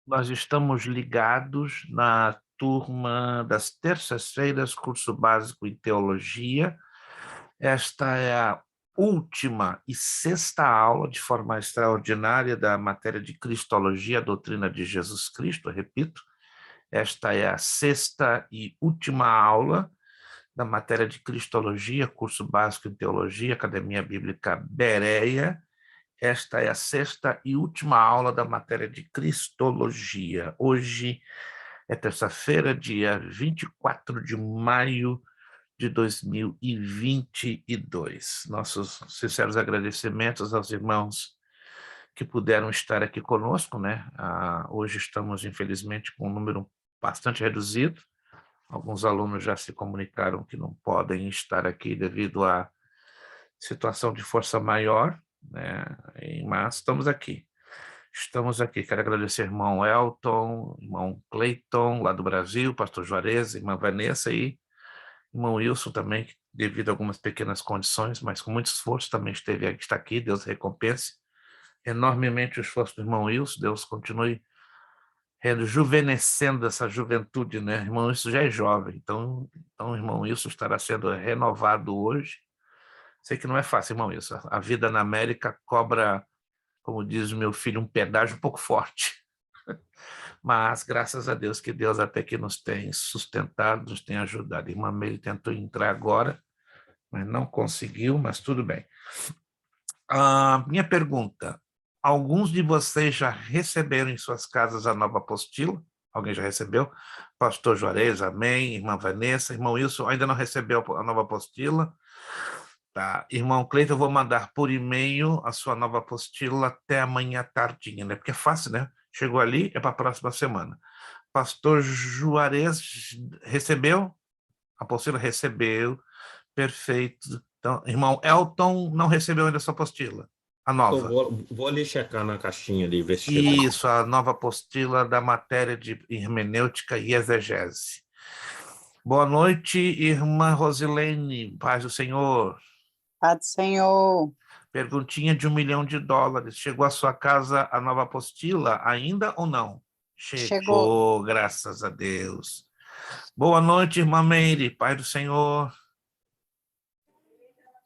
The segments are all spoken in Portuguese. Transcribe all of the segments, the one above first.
Nós estamos ligados na turma das terças-feiras, curso básico em teologia. Esta é a última e sexta aula de forma extraordinária da matéria de Cristologia, a doutrina de Jesus Cristo, repito. Esta é a sexta e última aula da matéria de Cristologia, curso básico em teologia, Academia Bíblica Bereia. Esta é a sexta e última aula da matéria de Cristologia. Hoje é terça-feira, dia 24 de maio de 2022. Nossos sinceros agradecimentos aos irmãos que puderam estar aqui conosco, né? Hoje estamos, infelizmente, com um número bastante reduzido. Alguns alunos já se comunicaram que não podem estar aqui devido à situação de força maior, né? Mas estamos aqui. Estamos aqui. Quero agradecer ao irmão Elton, irmão Cleiton, lá do Brasil, pastor Juarez, irmã Vanessa e irmão Wilson também, que, devido a algumas pequenas condições, mas com muito esforço também está aqui. Deus recompense enormemente o esforço do irmão Wilson. Deus continue rejuvenescendo essa juventude, né? O irmão Wilson já é jovem, então o irmão Wilson estará sendo renovado hoje. Sei que não é fácil, irmão Wilson. A vida na América cobra, como diz o meu filho, um pedágio um pouco forte. Mas, graças a Deus, que Deus até que nos tem sustentado, nos tem ajudado. Irmã Meire tentou entrar agora, mas não conseguiu, mas tudo bem. Minha pergunta, alguns de vocês já receberam em suas casas a nova apostila? Alguém já recebeu? Pastor Juarez, amém. Irmã Vanessa, irmão Wilson, ainda não recebeu a nova apostila? Tá. Irmão Cleiton, eu vou mandar por e-mail a sua nova apostila até amanhã tardinha, né? Porque é fácil, né? Chegou ali, é para a próxima semana. Pastor Juarez recebeu? A apostila recebeu. Perfeito. Então, irmão Elton não recebeu ainda a sua apostila. A Eu nova. vou ali checar na caixinha ali, ver se chegou. Isso, a nova apostila da matéria de hermenêutica e exegese. Boa noite, irmã Rosilene, paz do Senhor. Pai do Senhor, Perguntinha de US$ 1 milhão. Chegou à sua casa a nova apostila ainda ou não? chegou. Chegou, graças a Deus. Boa noite, irmã Meire, paz do Senhor.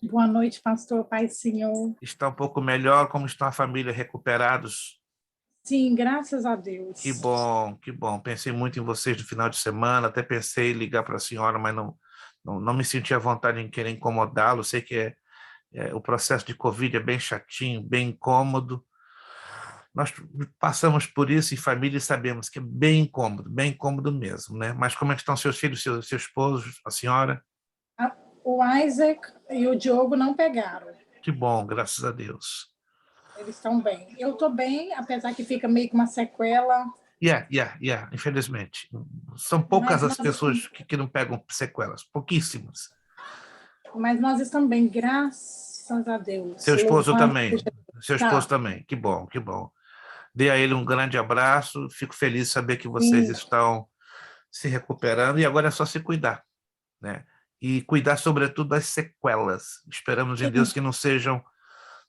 Boa noite, pastor, Pai do Senhor. Está um pouco melhor? Como está a família? Recuperados? Sim, graças a Deus. Que bom, que bom. Pensei muito em vocês no final de semana, até pensei em ligar para a senhora, mas não me senti à vontade em querer incomodá-lo. Sei que o processo de Covid é bem chatinho, bem incômodo. Nós passamos por isso em família e sabemos que é bem incômodo mesmo, né? Mas como é que estão seus filhos, seu esposo, a senhora? O Isaac e o Diogo não pegaram. Que bom, graças a Deus. Eles estão bem. Eu estou bem, apesar que fica meio que uma sequela. Infelizmente. São poucas as pessoas que não pegam sequelas, pouquíssimas. Mas nós estamos bem, graças a Deus. Seu esposo também. Seu esposo também. Que bom, que bom. Dê a ele um grande abraço. Fico feliz de saber que vocês estão se recuperando e agora é só se cuidar, né? E cuidar, sobretudo, das sequelas. Esperamos em Deus que não sejam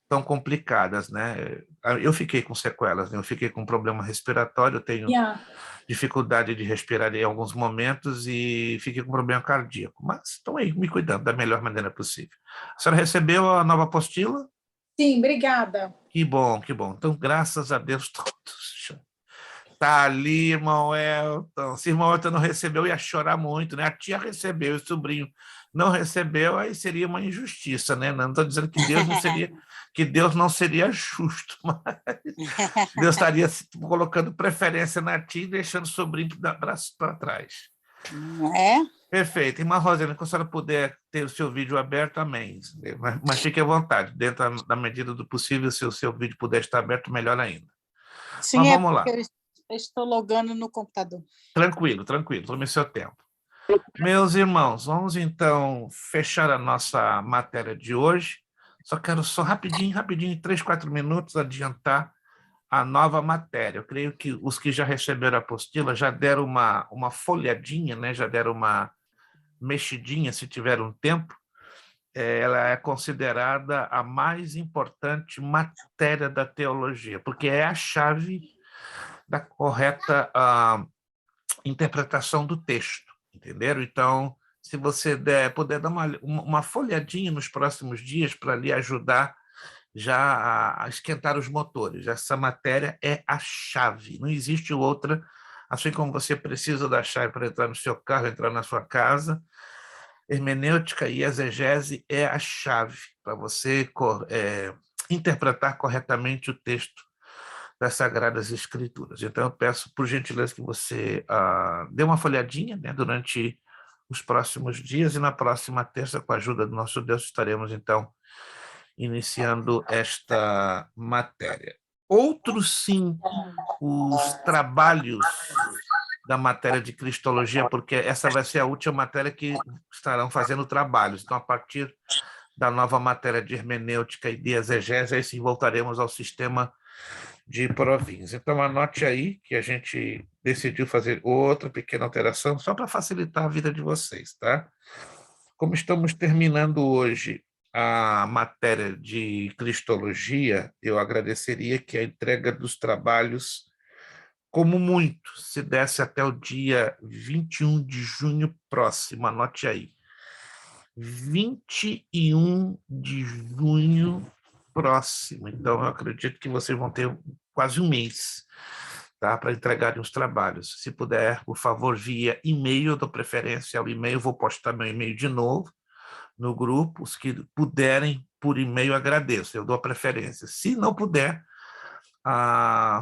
tão complicadas, né? Eu fiquei com sequelas, né? Eu fiquei com problema respiratório, eu tenho dificuldade de respirar em alguns momentos e fiquei com problema cardíaco. Mas estão aí me cuidando da melhor maneira possível. A senhora recebeu a nova apostila? Sim, obrigada. Que bom, que bom. Então, graças a Deus, todos. Tá ali, irmão Elton. Se irmão Elton não recebeu, ia chorar muito, né? A tia recebeu, o sobrinho não recebeu, aí seria uma injustiça, né? Não estou dizendo que Deus não seria justo, mas Deus estaria colocando preferência na tia e deixando o sobrinho para trás. É? Perfeito. Irmã Rosana, quando a senhora puder ter o seu vídeo aberto, amém. Mas fique à vontade, dentro da medida do possível, se o seu vídeo puder estar aberto, melhor ainda. Sim, mas vamos lá. Eu estou logando no computador. Tranquilo, tome seu tempo. Meus irmãos, vamos então fechar a nossa matéria de hoje. Só quero rapidinho, em 3, 4 minutos, adiantar a nova matéria. Eu creio que os que já receberam a apostila já deram uma folhadinha, né? Já deram uma mexidinha, se tiver um tempo. Ela é considerada a mais importante matéria da teologia, porque é a chave da correta interpretação do texto, entenderam? Então, se você puder dar uma folhadinha nos próximos dias para lhe ajudar já a esquentar os motores. Essa matéria é a chave, não existe outra, assim como você precisa da chave para entrar no seu carro, entrar na sua casa, hermenêutica e exegese é a chave para você interpretar corretamente o texto das Sagradas Escrituras. Então, eu peço, por gentileza, que você dê uma folhadinha, né, durante os próximos dias, e na próxima terça, com a ajuda do nosso Deus, estaremos, então, iniciando esta matéria. Outros, sim, os trabalhos da matéria de Cristologia, porque essa vai ser a última matéria que estarão fazendo trabalhos. Então, a partir da nova matéria de hermenêutica e de exegese, aí sim voltaremos ao sistema de provinhas. Então, anote aí que a gente decidiu fazer outra pequena alteração, só para facilitar a vida de vocês, tá? Como estamos terminando hoje a matéria de Cristologia, eu agradeceria que a entrega dos trabalhos, como muito, se desse até o dia 21 de junho próximo, anote aí. 21 de junho próximo. Então, eu acredito que vocês vão ter quase um mês, tá, para entregarem os trabalhos. Se puder, por favor, via e-mail, eu dou preferência ao e-mail, vou postar meu e-mail de novo no grupo. Os que puderem por e-mail, agradeço, eu dou a preferência. Se não puder,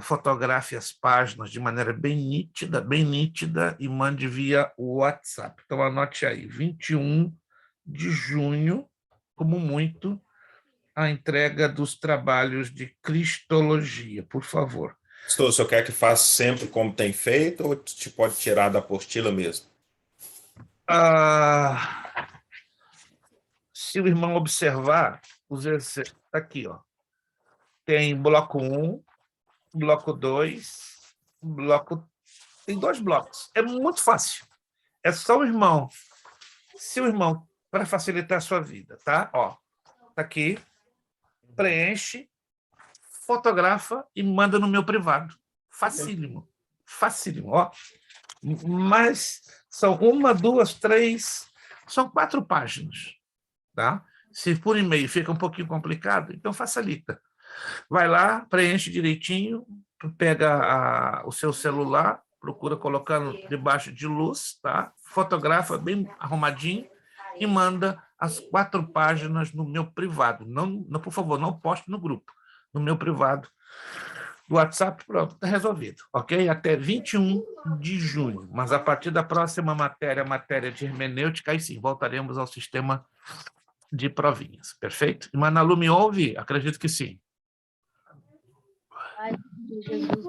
fotografe as páginas de maneira bem nítida e mande via WhatsApp. Então, anote aí, 21 de junho, como muito, a entrega dos trabalhos de Cristologia, por favor. Pastor, o senhor quer que faça sempre como tem feito ou te pode tirar da apostila mesmo? Se o irmão observar, aqui, ó, tem bloco 1, bloco 2, tem 2 blocos. É muito fácil. É só o irmão. Se o irmão, para facilitar a sua vida, tá? Ó, tá aqui, preenche, fotografa e manda no meu privado. Facílimo. Facílimo, ó. Mas são 1, 2, 3, são 4 páginas, tá? Se por e-mail fica um pouquinho complicado, então facilita. Vai lá, preenche direitinho, pega o seu celular, procura colocando debaixo de luz, tá? Fotografa bem arrumadinho e manda as 4 páginas no meu privado. Não, por favor, não poste no grupo, no meu privado. Do WhatsApp, pronto, está resolvido, ok? Até 21 de junho. Mas a partir da próxima matéria, matéria de hermenêutica, aí sim, voltaremos ao sistema de provinhas, perfeito? Manalu, me ouve? Acredito que sim. Pai de Jesus.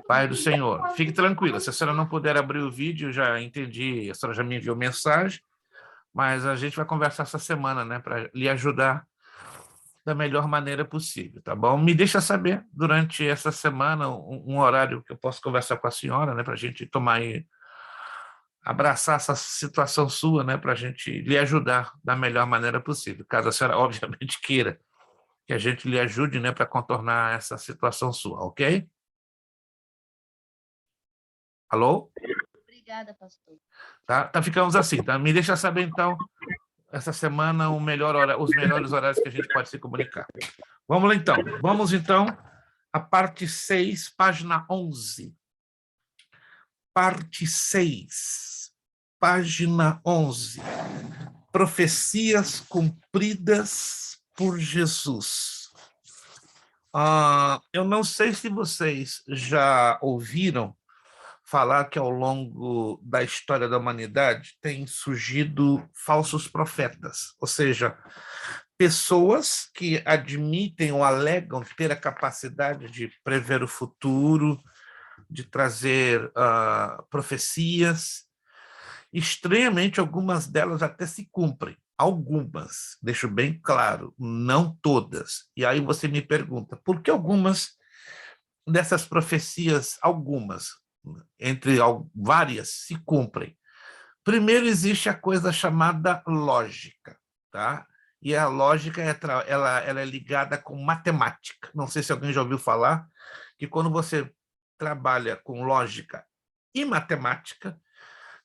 Pai do Senhor. Fique tranquila, se a senhora não puder abrir o vídeo, já entendi, a senhora já me enviou mensagem, mas a gente vai conversar essa semana, né, para lhe ajudar da melhor maneira possível, tá bom? Me deixa saber durante essa semana um horário que eu posso conversar com a senhora, né, para a gente tomar e abraçar essa situação sua, né, para a gente lhe ajudar da melhor maneira possível, caso a senhora, obviamente, queira que a gente lhe ajude, né, para contornar essa situação sua, ok? Alô? Obrigada, pastor. Tá, ficamos assim, tá? Me deixa saber, então, essa semana os melhores horários que a gente pode se comunicar. Vamos lá, então. Vamos, então, à parte 6, página 11. Parte 6, página 11. Profecias cumpridas por Jesus. Eu não sei se vocês já ouviram falar que ao longo da história da humanidade têm surgido falsos profetas, ou seja, pessoas que admitem ou alegam ter a capacidade de prever o futuro, de trazer profecias. Estranhamente, algumas delas até se cumprem. Algumas, deixo bem claro, não todas. E aí você me pergunta, por que algumas dessas profecias, entre várias, se cumprem? Primeiro, existe a coisa chamada lógica, tá? E a lógica ela é ligada com matemática. Não sei se alguém já ouviu falar que quando você trabalha com lógica e matemática.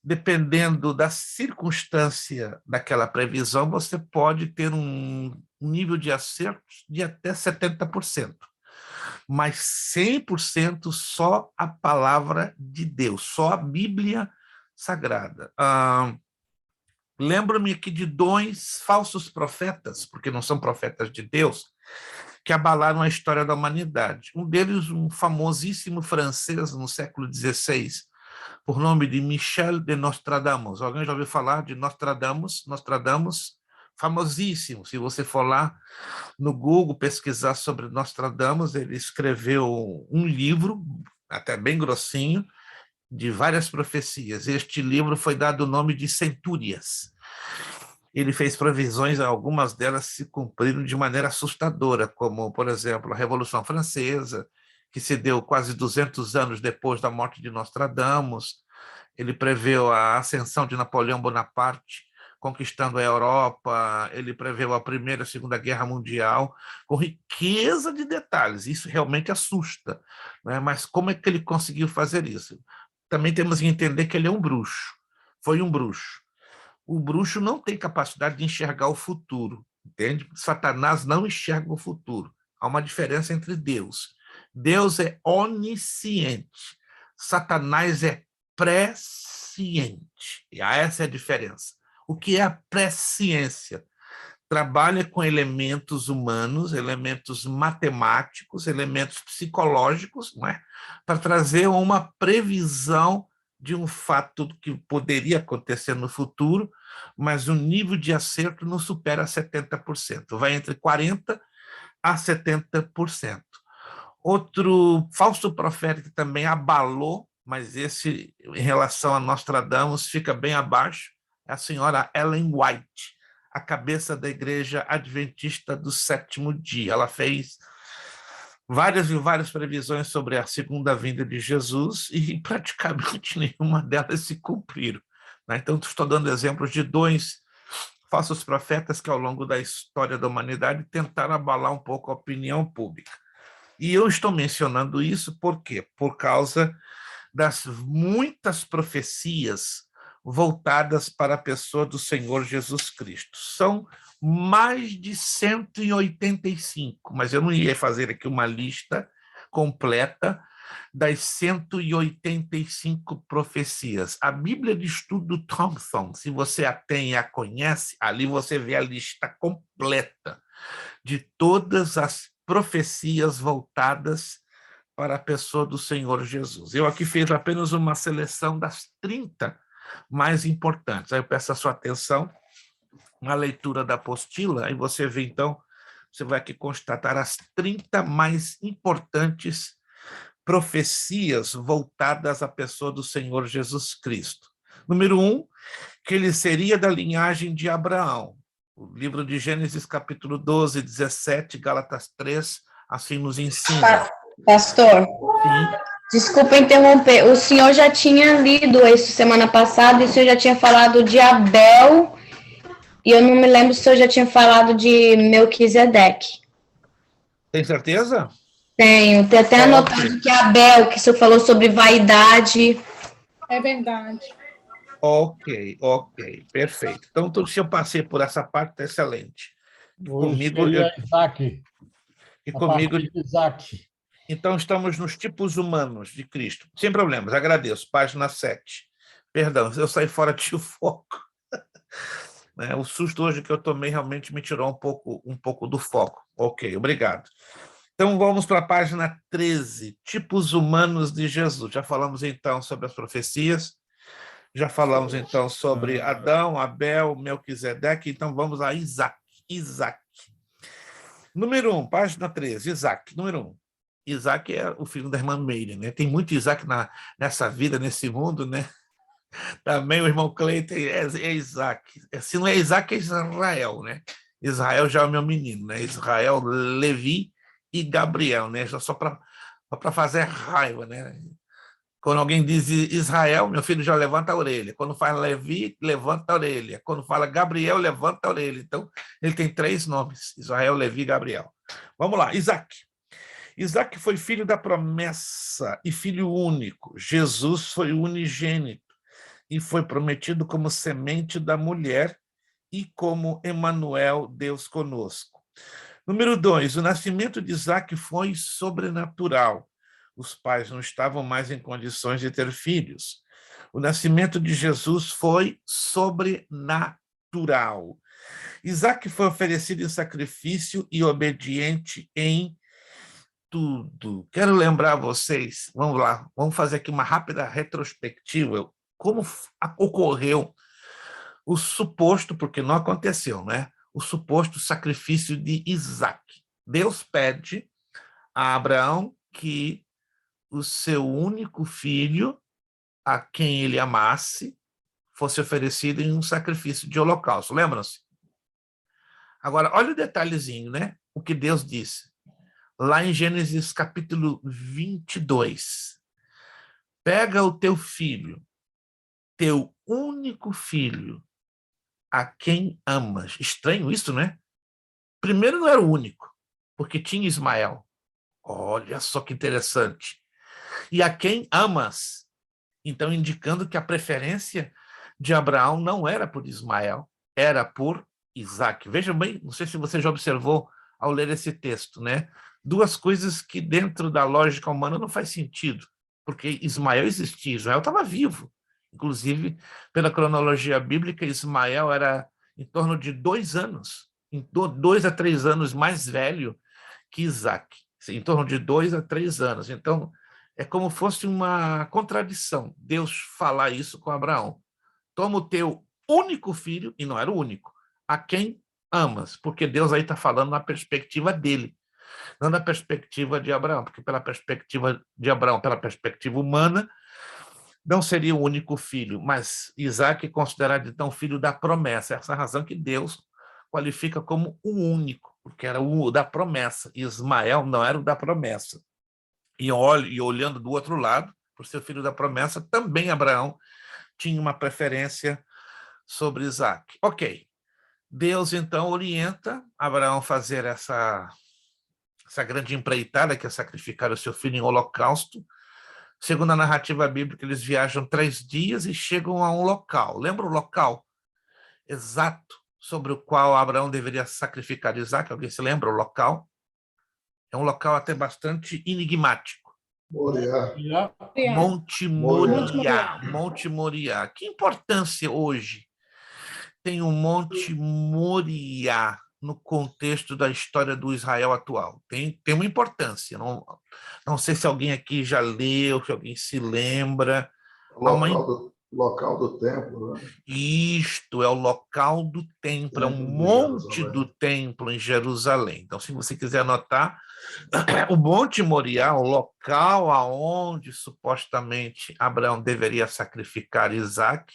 Dependendo da circunstância daquela previsão, você pode ter um nível de acerto de até 70%, mas 100% só a palavra de Deus, só a Bíblia Sagrada. Lembro-me aqui de 2 falsos profetas, porque não são profetas de Deus, que abalaram a história da humanidade. Um deles, um famosíssimo francês no século XVI, por nome de Michel de Nostradamus. Alguém já ouviu falar de Nostradamus? Nostradamus, famosíssimo. Se você for lá no Google pesquisar sobre Nostradamus, ele escreveu um livro, até bem grossinho, de várias profecias. Este livro foi dado o nome de Centúrias. Ele fez previsões, algumas delas se cumpriram de maneira assustadora, como, por exemplo, a Revolução Francesa, que se deu quase 200 anos depois da morte de Nostradamus. Ele preveu a ascensão de Napoleão Bonaparte, conquistando a Europa. Ele preveu a Primeira e a Segunda Guerra Mundial, com riqueza de detalhes. Isso realmente assusta, né? Mas como é que ele conseguiu fazer isso? Também temos que entender que ele é um bruxo. Foi um bruxo. O bruxo não tem capacidade de enxergar o futuro, entende? Satanás não enxerga o futuro. Há uma diferença entre Deus. Deus é onisciente. Satanás é presciente. E essa é a diferença. O que é a presciência? Trabalha com elementos humanos, elementos matemáticos, elementos psicológicos, não é? Para trazer uma previsão de um fato que poderia acontecer no futuro, mas o nível de acerto não supera 70%, vai entre 40% a 70%. Outro falso profeta que também abalou, mas esse, em relação a Nostradamus, fica bem abaixo, é a senhora Ellen White, a cabeça da Igreja Adventista do Sétimo Dia. Ela fez várias e várias previsões sobre a segunda vinda de Jesus e praticamente nenhuma delas se cumpriram, né? Então, estou dando exemplos de 2 falsos profetas que, ao longo da história da humanidade, tentaram abalar um pouco a opinião pública. E eu estou mencionando isso por quê? Por causa das muitas profecias voltadas para a pessoa do Senhor Jesus Cristo. São mais de 185, mas eu não ia fazer aqui uma lista completa das 185 profecias. A Bíblia de Estudo Thompson, se você a tem e a conhece, ali você vê a lista completa de todas as profecias voltadas para a pessoa do Senhor Jesus. Eu aqui fiz apenas uma seleção das 30 mais importantes. Aí eu peço a sua atenção na leitura da apostila, aí você vê, então, você vai aqui constatar as 30 mais importantes profecias voltadas à pessoa do Senhor Jesus Cristo. Número 1, que ele seria da linhagem de Abraão. O livro de Gênesis, capítulo 12, 17, Gálatas 3, assim nos ensina. Pastor, Sim. desculpa interromper. O senhor já tinha lido isso semana passada e o senhor já tinha falado de Abel e eu não me lembro se o senhor já tinha falado de Melquisedeque. Tem certeza? Tenho, tem até anotado que Abel, que o senhor falou sobre vaidade. É verdade. Ok, perfeito. Então, se eu passei por essa parte, está excelente. Comigo, Isaac. E comigo, de Isaac. Então, estamos nos tipos humanos de Cristo. Sem problemas, agradeço. Página 7. Perdão, eu saí fora de foco. O susto hoje que eu tomei realmente me tirou um pouco do foco. Ok, obrigado. Então, vamos para a página 13. Tipos humanos de Jesus. Já falamos, então, sobre as profecias. Já falamos, então, sobre Adão, Abel, Melquisedeque. Então, vamos a Isaac. Número 1, página 13. Isaac, número 1. Isaac é o filho da irmã Meire, né? Tem muito Isaac nessa vida, nesse mundo, né? Também o irmão Cleiton é Isaac. Se não é Isaac, é Israel, né? Israel já é o meu menino, né? Israel, Levi e Gabriel, né? Só para fazer raiva, né? Quando alguém diz Israel, meu filho já levanta a orelha. Quando fala Levi, levanta a orelha. Quando fala Gabriel, levanta a orelha. Então, ele tem 3 nomes: Israel, Levi e Gabriel. Vamos lá, Isaac. Isaac foi filho da promessa e filho único. Jesus foi unigênito e foi prometido como semente da mulher e como Emanuel, Deus conosco. Número 2, o nascimento de Isaac foi sobrenatural. Os pais não estavam mais em condições de ter filhos. O nascimento de Jesus foi sobrenatural. Isaac foi oferecido em sacrifício e obediente em tudo. Quero lembrar vocês, vamos lá, vamos fazer aqui uma rápida retrospectiva, como ocorreu o suposto, porque não aconteceu, né? O suposto sacrifício de Isaac. Deus pede a Abraão que o seu único filho, a quem ele amasse, fosse oferecido em um sacrifício de holocausto. Lembram-se? Agora, olha o detalhezinho, né? O que Deus disse. Lá em Gênesis capítulo 22. Pega o teu filho, teu único filho, a quem amas. Estranho isso, né? Primeiro não era o único, porque tinha Ismael. Olha só que interessante. E a quem amas. Então, indicando que a preferência de Abraão não era por Ismael, era por Isaac. Veja bem, não sei se você já observou ao ler esse texto, né? Duas coisas que dentro da lógica humana não faz sentido, porque Ismael existia, Ismael estava vivo. Inclusive, pela cronologia bíblica, Ismael era em torno de 2 anos, 2 a 3 anos mais velho que Isaac, em torno de 2 a 3 anos. Então, é como fosse uma contradição Deus falar isso com Abraão. Toma o teu único filho, e não era o único, a quem amas, porque Deus aí está falando na perspectiva dele, não na perspectiva de Abraão, porque pela perspectiva de Abraão, pela perspectiva humana, não seria o único filho, mas Isaac é considerado então filho da promessa. Essa é a razão que Deus qualifica como o único, porque era o da promessa. Ismael não era o da promessa. E olhando do outro lado, por ser filho da promessa, também Abraão tinha uma preferência sobre Isaac. Ok. Deus, então, orienta Abraão a fazer essa grande empreitada, que é sacrificar o seu filho em holocausto. Segundo a narrativa bíblica, eles viajam 3 dias e chegam a um local. Lembra o local exato sobre o qual Abraão deveria sacrificar Isaac? Alguém se lembra o local? É um local até bastante enigmático. Moriá. Monte Moriá. Monte Moriá. Que importância hoje tem o Monte Moriá no contexto da história do Israel atual? Tem uma importância. Não sei se alguém aqui já leu, se alguém se lembra. Local do templo, né? Isto é o local do templo, é um monte do templo em Jerusalém. Então, se você quiser anotar, o Monte Moriá, o local aonde supostamente Abraão deveria sacrificar Isaac,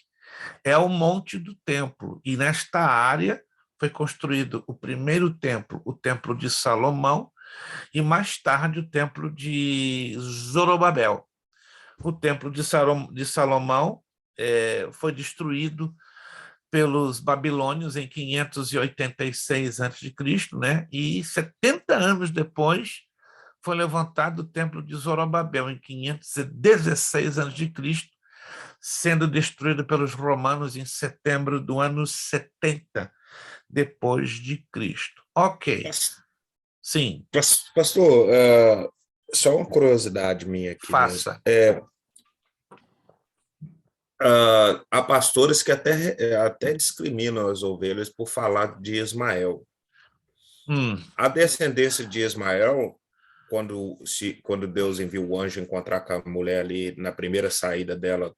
é o monte do templo. E nesta área foi construído o primeiro templo, o templo de Salomão, e mais tarde o templo de Zorobabel. O templo de Salomão foi destruído pelos babilônios em 586 a.C., né? E 70 anos depois foi levantado o templo de Zorobabel, em 516 a.C., sendo destruído pelos romanos em setembro do ano 70 depois de Cristo. Ok. Sim. Pastor, só uma curiosidade minha aqui. Faça. Há pastores que até discriminam as ovelhas por falar de Ismael. A descendência de Ismael, quando Deus envia o anjo encontrar com a mulher ali na primeira saída dela,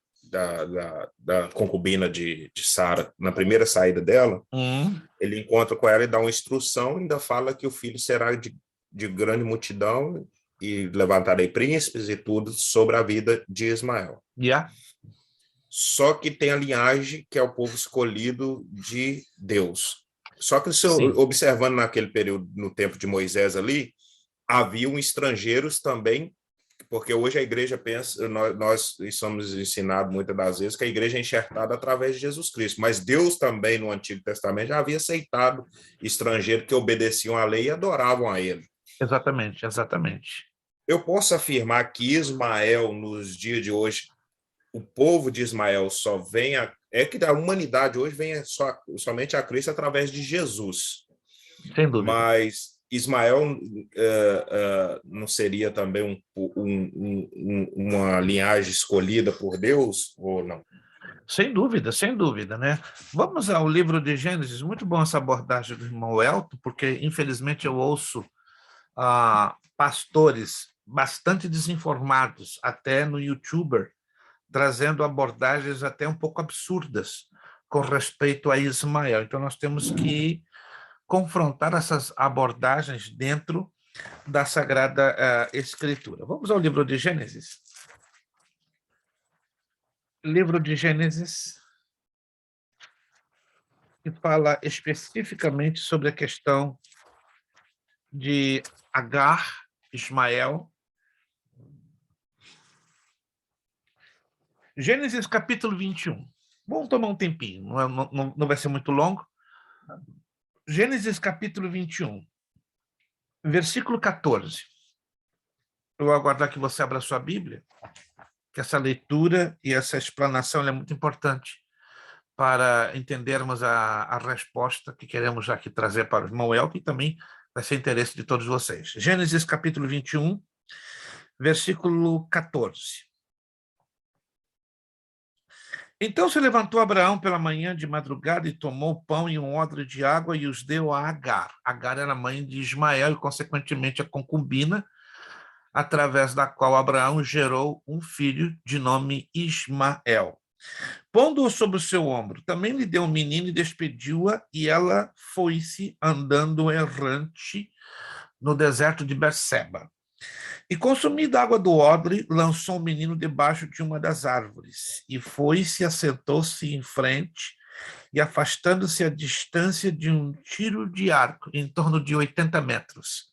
da concubina de Sara, na primeira saída dela, ele encontra com ela e dá uma instrução, ainda fala que o filho será de grande multidão e levantarei príncipes e tudo sobre a vida de Ismael. Só que tem a linhagem que é o povo escolhido de Deus. Só que observando naquele período, no tempo de Moisés ali, haviam estrangeiros também, porque hoje a igreja pensa, nós somos ensinados muitas das vezes que a igreja é enxertada através de Jesus Cristo, mas Deus também no Antigo Testamento já havia aceitado estrangeiros que obedeciam à lei e adoravam a ele. Exatamente. eu posso afirmar que Ismael, nos dias de hoje, o povo de Ismael só vem é que a humanidade hoje vem somente a Cristo através de Jesus. Sem dúvida. Mas Ismael não seria também uma linhagem escolhida por Deus, ou não? Sem dúvida, né? Vamos ao livro de Gênesis. Muito bom essa abordagem do irmão Elton, porque, infelizmente, eu ouço pastores bastante desinformados, até no YouTuber, trazendo abordagens até um pouco absurdas com respeito a Ismael. Então, nós temos que confrontar essas abordagens dentro da Sagrada Escritura. Vamos ao livro de Gênesis. Livro de Gênesis, que fala especificamente sobre a questão de Agar, Ismael. Gênesis capítulo 21. Vamos tomar um tempinho, não vai ser muito longo. Gênesis capítulo 21, versículo 14. Eu vou aguardar que você abra a sua Bíblia, que essa leitura e essa explanação é muito importante para entendermos a resposta que queremos aqui trazer para o irmão Elton, e também vai ser interesse de todos vocês. Gênesis capítulo 21, versículo 14. Então se levantou Abraão pela manhã de madrugada e tomou pão e um odre de água e os deu a Agar. Agar era mãe de Ismael e, consequentemente, a concubina, através da qual Abraão gerou um filho de nome Ismael. Pondo-o sobre o seu ombro, também lhe deu um menino e despediu-a, e ela foi-se andando errante no deserto de Berseba. E, consumida a água do odre, lançou o menino debaixo de uma das árvores, e foi-se, assentou-se em frente, e afastando-se a distância de um tiro de arco, em torno de 80 metros.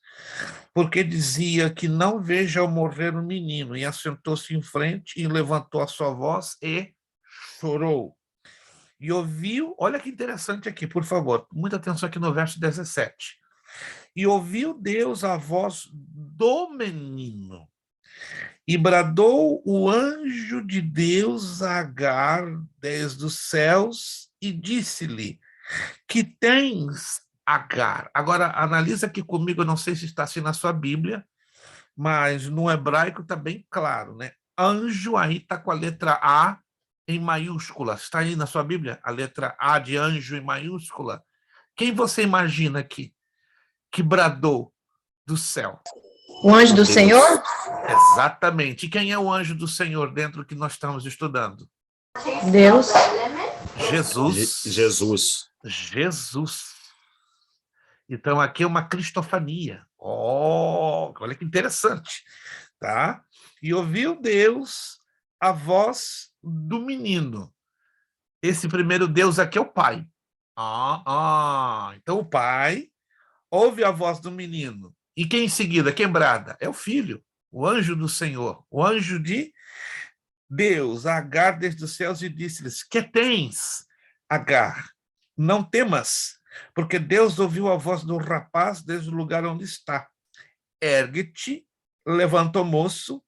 Porque dizia que não veja ao morrer o menino, e assentou-se em frente, e levantou a sua voz, e chorou. E ouviu, olha que interessante aqui, por favor, muita atenção aqui no verso 17. E ouviu Deus a voz do menino, e bradou o anjo de Deus a Agar desde os céus, e disse-lhe: que tens, Agar? Agora, analisa aqui comigo, eu não sei se está assim na sua Bíblia, mas no hebraico está bem claro, né? Anjo aí está com a letra A em maiúscula. Está aí na sua Bíblia? A letra A de anjo em maiúscula. Quem você imagina aqui que bradou do céu? O anjo do Senhor? Exatamente. E quem é o anjo do Senhor dentro do que nós estamos estudando? Deus. Jesus. Então, aqui é uma cristofania. Olha que interessante. Tá? E ouviu Deus a voz do menino. Esse primeiro Deus aqui é o pai. Então, o pai ouve a voz do menino. E quem em seguida? Quem brada? É o filho, o anjo do Senhor, o anjo de Deus, Agar desde os céus, e disse-lhes: que tens, Agar? Não temas, porque Deus ouviu a voz do rapaz desde o lugar onde está. Ergue-te, levanta o moço,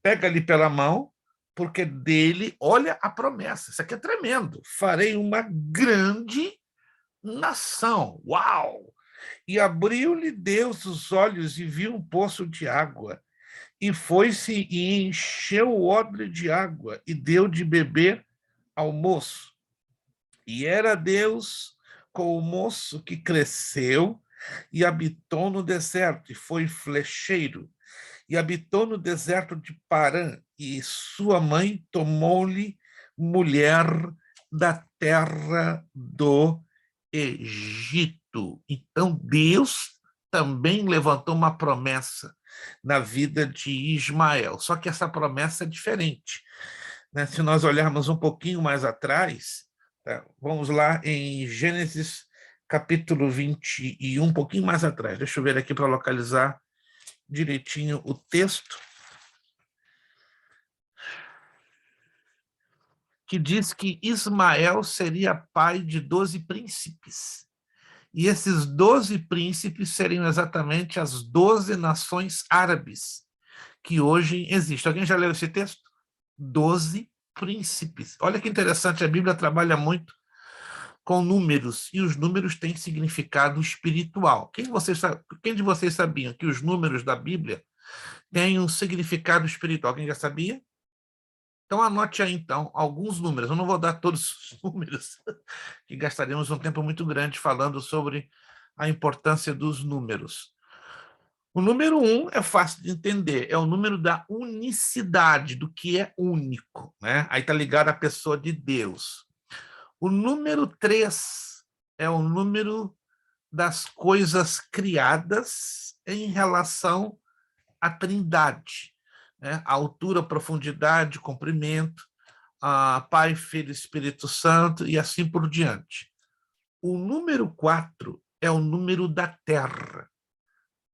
pega-lhe pela mão, porque dele, olha a promessa, isso aqui é tremendo, farei uma grande nação. Uau! E abriu-lhe Deus os olhos e viu um poço de água, e foi-se e encheu o odre de água, e deu de beber ao moço. E era Deus com o moço, que cresceu e habitou no deserto, e foi flecheiro, e habitou no deserto de Parã, e sua mãe tomou-lhe mulher da terra do Egito. Então, Deus também levantou uma promessa na vida de Ismael, só que essa promessa é diferente, né? Se nós olharmos um pouquinho mais atrás, tá? Vamos lá em Gênesis capítulo 21, um pouquinho mais atrás, deixa eu ver aqui para localizar direitinho o texto, que diz que Ismael seria pai de 12 príncipes. E esses 12 príncipes seriam exatamente as 12 nações árabes. que hoje existe. Alguém já leu esse texto? 12 príncipes. Olha que interessante, a Bíblia trabalha muito com números, e os números têm significado espiritual. Quem de vocês sabiam que os números da Bíblia têm um significado espiritual? Alguém já sabia? Então, anote aí, então, alguns números. Eu não vou dar todos os números, que gastaríamos um tempo muito grande falando sobre a importância dos números. O número 1 é fácil de entender, é o número da unicidade, do que é único, né? Aí está ligado à pessoa de Deus. O número 3 é o número das coisas criadas em relação à Trindade, né? A altura, profundidade, comprimento, Pai, Filho e Espírito Santo, e assim por diante. O número 4 é o número da Terra.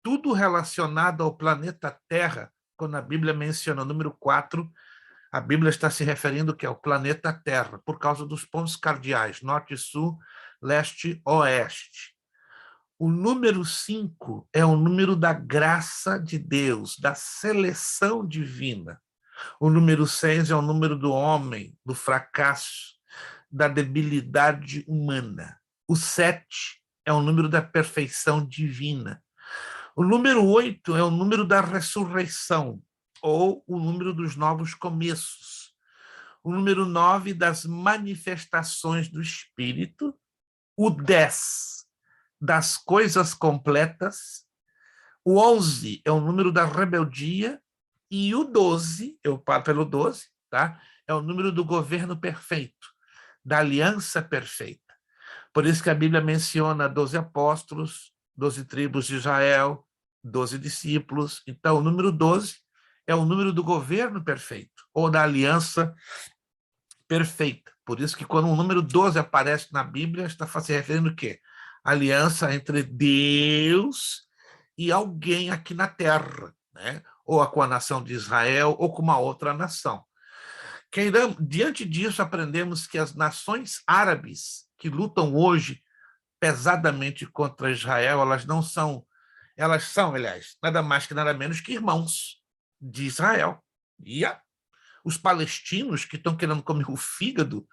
Tudo relacionado ao planeta Terra, quando a Bíblia menciona o número 4, a Bíblia está se referindo que é o planeta Terra, por causa dos pontos cardeais, norte, sul, leste, oeste. O número 5 é o número da graça de Deus, da seleção divina. O número 6 é o número do homem, do fracasso, da debilidade humana. O 7 é o número da perfeição divina. O número 8 é o número da ressurreição, ou o número dos novos começos. O número 9 das manifestações do Espírito. O 10 das coisas completas. O 11 é o número da rebeldia. E o 12, eu paro pelo 12, tá? É o número do governo perfeito, da aliança perfeita. Por isso que a Bíblia menciona 12 apóstolos, 12 tribos de Israel, 12 discípulos. Então, o número 12 é o número do governo perfeito, ou da aliança perfeita. Por isso que quando o número 12 aparece na Bíblia, está se referindo o quê? Aliança entre Deus e alguém aqui na Terra, né? Ou com a nação de Israel, ou com uma outra nação. Diante disso, aprendemos que as nações árabes que lutam hoje pesadamente contra Israel, elas são, aliás, nada mais que nada menos que irmãos de Israel. E os palestinos que estão querendo comer o fígado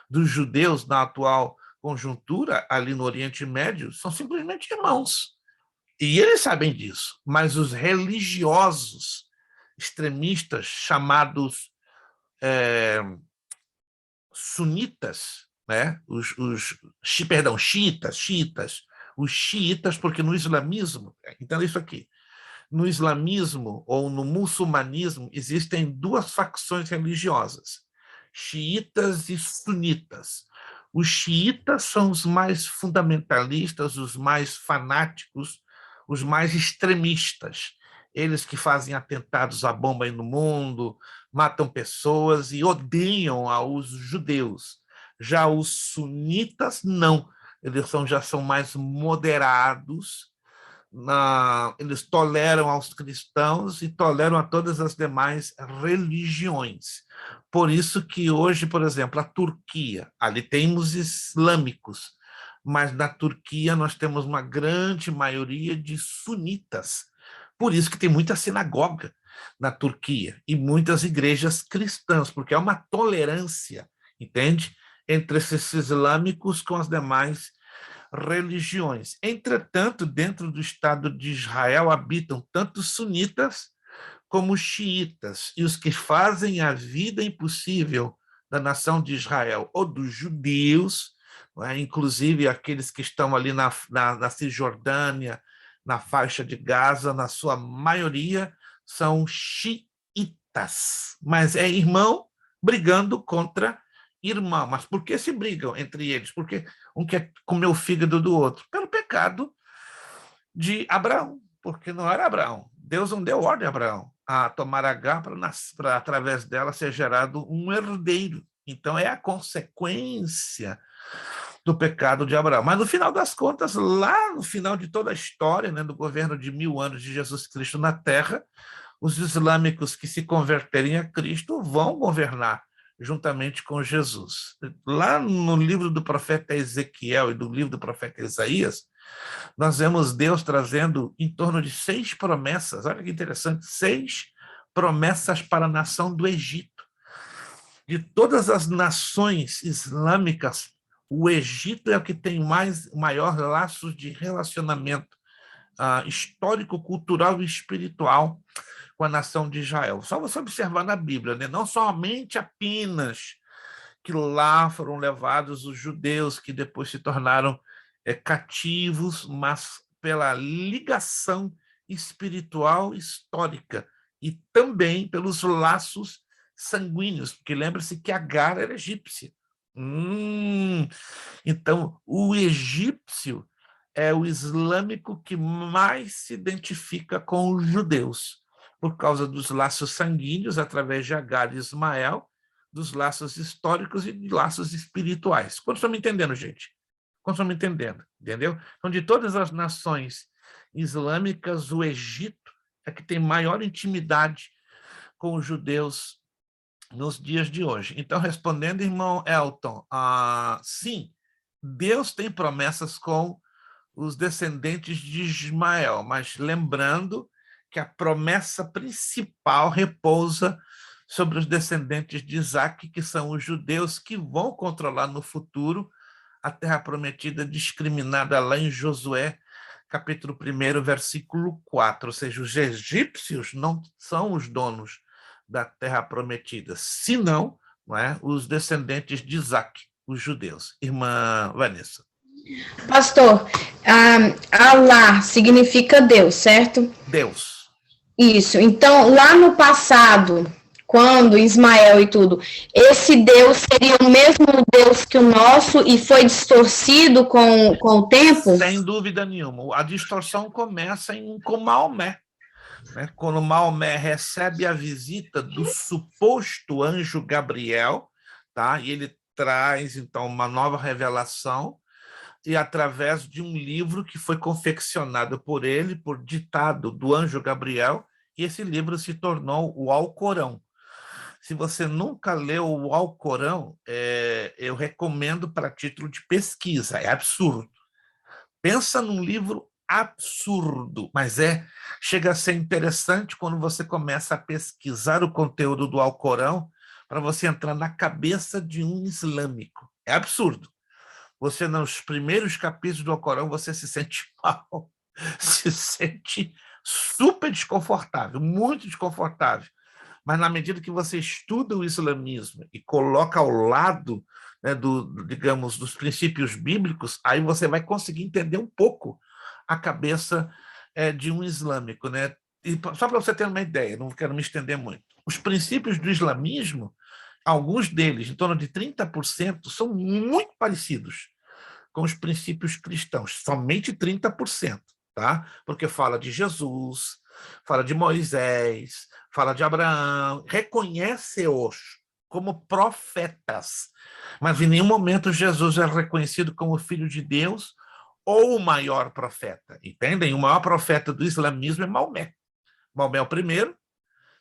dos judeus na atual conjuntura ali no Oriente Médio são simplesmente irmãos. E eles sabem disso, mas os religiosos extremistas chamados sunitas, né? Xiitas, os xiitas, porque no islamismo, entenda isso aqui, no islamismo ou no muçulmanismo existem duas facções religiosas, xiitas e sunitas. Os xiitas são os mais fundamentalistas, os mais fanáticos, os mais extremistas. Eles que fazem atentados à bomba aí no mundo, matam pessoas e odeiam aos judeus. Já os sunitas, não. Eles já são mais moderados, eles toleram aos cristãos e toleram a todas as demais religiões. Por isso que hoje, por exemplo, a Turquia, ali temos islâmicos, mas na Turquia nós temos uma grande maioria de sunitas. Por isso que tem muita sinagoga na Turquia e muitas igrejas cristãs, porque há uma tolerância, entende? Entre esses islâmicos com as demais religiões. Entretanto, dentro do Estado de Israel habitam tanto sunitas como xiitas, e os que fazem a vida impossível da nação de Israel ou dos judeus, inclusive aqueles que estão ali na Cisjordânia, na faixa de Gaza, na sua maioria, são xiitas, mas é irmão brigando contra irmão. Mas por que se brigam entre eles? Porque um quer comer o fígado do outro. Pelo pecado de Abraão, porque não era Abraão. Deus não deu ordem a Abraão a tomar Agar para através dela ser gerado um herdeiro. Então é a consequência do pecado de Abraão. Mas no final das contas, lá no final de toda a história, né, do governo de 1000 anos de Jesus Cristo na Terra, os islâmicos que se converterem a Cristo vão governar juntamente com Jesus. Lá no livro do profeta Ezequiel e do livro do profeta Isaías, nós vemos Deus trazendo em torno de 6 promessas, olha que interessante, 6 promessas para a nação do Egito. De todas as nações islâmicas, o Egito é o que tem maior laços de relacionamento histórico, cultural e espiritual com a nação de Israel. Só você observar na Bíblia, né? Não somente apenas que lá foram levados os judeus, que depois se tornaram cativos, mas pela ligação espiritual histórica e também pelos laços sanguíneos, porque lembra-se que Agar era egípcia. Então, o egípcio é o islâmico que mais se identifica com os judeus, por causa dos laços sanguíneos, através de Agar e Ismael, dos laços históricos e de laços espirituais. Quantos estão me entendendo, gente? Quantos estão me entendendo? Entendeu? Então, de todas as nações islâmicas, o Egito é que tem maior intimidade com os judeus nos dias de hoje. Então, respondendo, irmão Elton, sim, Deus tem promessas com os descendentes de Ismael, mas lembrando que a promessa principal repousa sobre os descendentes de Isaac, que são os judeus que vão controlar no futuro a terra prometida discriminada lá em Josué, capítulo 1, versículo 4. Ou seja, os egípcios não são os donos da terra prometida, senão, não é, os descendentes de Isaac, os judeus. Irmã Vanessa. Pastor, Allah significa Deus, certo? Deus. Isso. Então, lá no passado, quando Ismael e tudo, esse Deus seria o mesmo Deus que o nosso e foi distorcido com o tempo? Sem dúvida nenhuma. A distorção começa com Maomé. Né? Quando Maomé recebe a visita do suposto anjo Gabriel, tá? E ele traz, então, uma nova revelação, e através de um livro que foi confeccionado por ele, por ditado do anjo Gabriel, e esse livro se tornou o Alcorão. Se você nunca leu o Alcorão, eu recomendo para título de pesquisa, é absurdo. Pensa num livro absurdo, mas chega a ser interessante quando você começa a pesquisar o conteúdo do Alcorão para você entrar na cabeça de um islâmico. É absurdo. Você, nos primeiros capítulos do Alcorão, você se sente mal, se sente super desconfortável, muito desconfortável. Mas, na medida que você estuda o islamismo e coloca ao lado, né, digamos, dos princípios bíblicos, aí você vai conseguir entender um pouco a cabeça de um islâmico. Né? E só para você ter uma ideia, não quero me estender muito. Os princípios do islamismo, alguns deles, em torno de 30%, são muito parecidos com os princípios cristãos, somente 30%, tá? Porque fala de Jesus, fala de Moisés, fala de Abraão, reconhece-os como profetas, mas em nenhum momento Jesus é reconhecido como filho de Deus ou o maior profeta, entendem? O maior profeta do islamismo é Maomé. Maomé é o primeiro,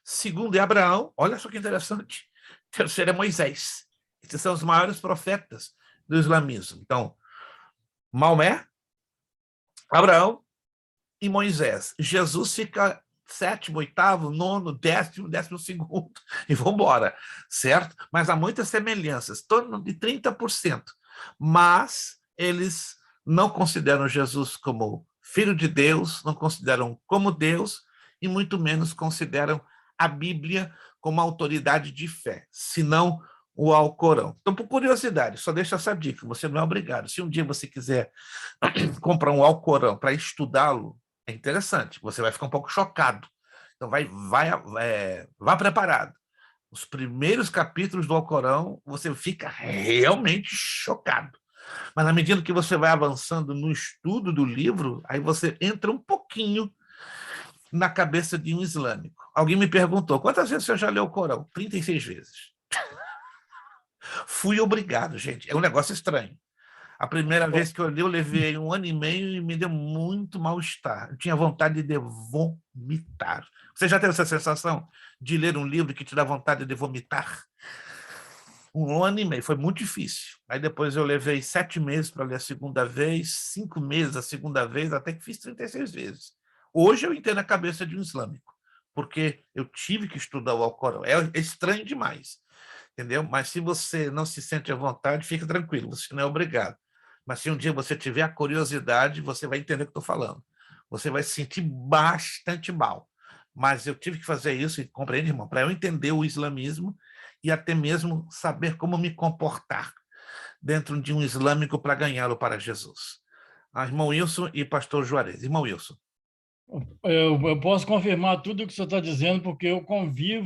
segundo é Abraão, olha só que interessante, terceiro é Moisés. Esses são os maiores profetas do islamismo. Então, Maomé, Abraão e Moisés. Jesus fica 7º, 8º, 9º, 10º, 12º, e vamos embora, certo? Mas há muitas semelhanças, em torno de 30%. Mas eles não consideram Jesus como filho de Deus, não consideram como Deus, e muito menos consideram a Bíblia como autoridade de fé, senão o Alcorão. Então, por curiosidade, só deixa essa dica, você não é obrigado. Se um dia você quiser comprar um Alcorão para estudá-lo, é interessante, você vai ficar um pouco chocado. Então, vá preparado. Os primeiros capítulos do Alcorão, você fica realmente chocado. Mas, na medida que você vai avançando no estudo do livro, aí você entra um pouquinho na cabeça de um islâmico. Alguém me perguntou, quantas vezes você já leu o Corão? 36 vezes. Fui obrigado, gente. É um negócio estranho. A primeira vez que eu li, eu levei 1 ano e meio e me deu muito mal-estar. Eu tinha vontade de vomitar. Você já teve essa sensação de ler um livro que te dá vontade de vomitar? 1 ano e meio, foi muito difícil. Aí depois eu levei 7 meses para ler a segunda vez, 5 meses a segunda vez, até que fiz 36 vezes. Hoje eu entendo a cabeça de um islâmico. porque eu tive que estudar o Alcorão. É estranho demais, entendeu? Mas se você não se sente à vontade, fica tranquilo, você não é obrigado. Mas se um dia você tiver a curiosidade, você vai entender o que estou falando. Você vai se sentir bastante mal. Mas eu tive que fazer isso, e compreende, irmão, para eu entender o islamismo e até mesmo saber como me comportar dentro de um islâmico para ganhá-lo para Jesus. Irmão Wilson e pastor Juarez. Irmão Wilson. Eu posso confirmar tudo o que o senhor está dizendo, porque eu convivi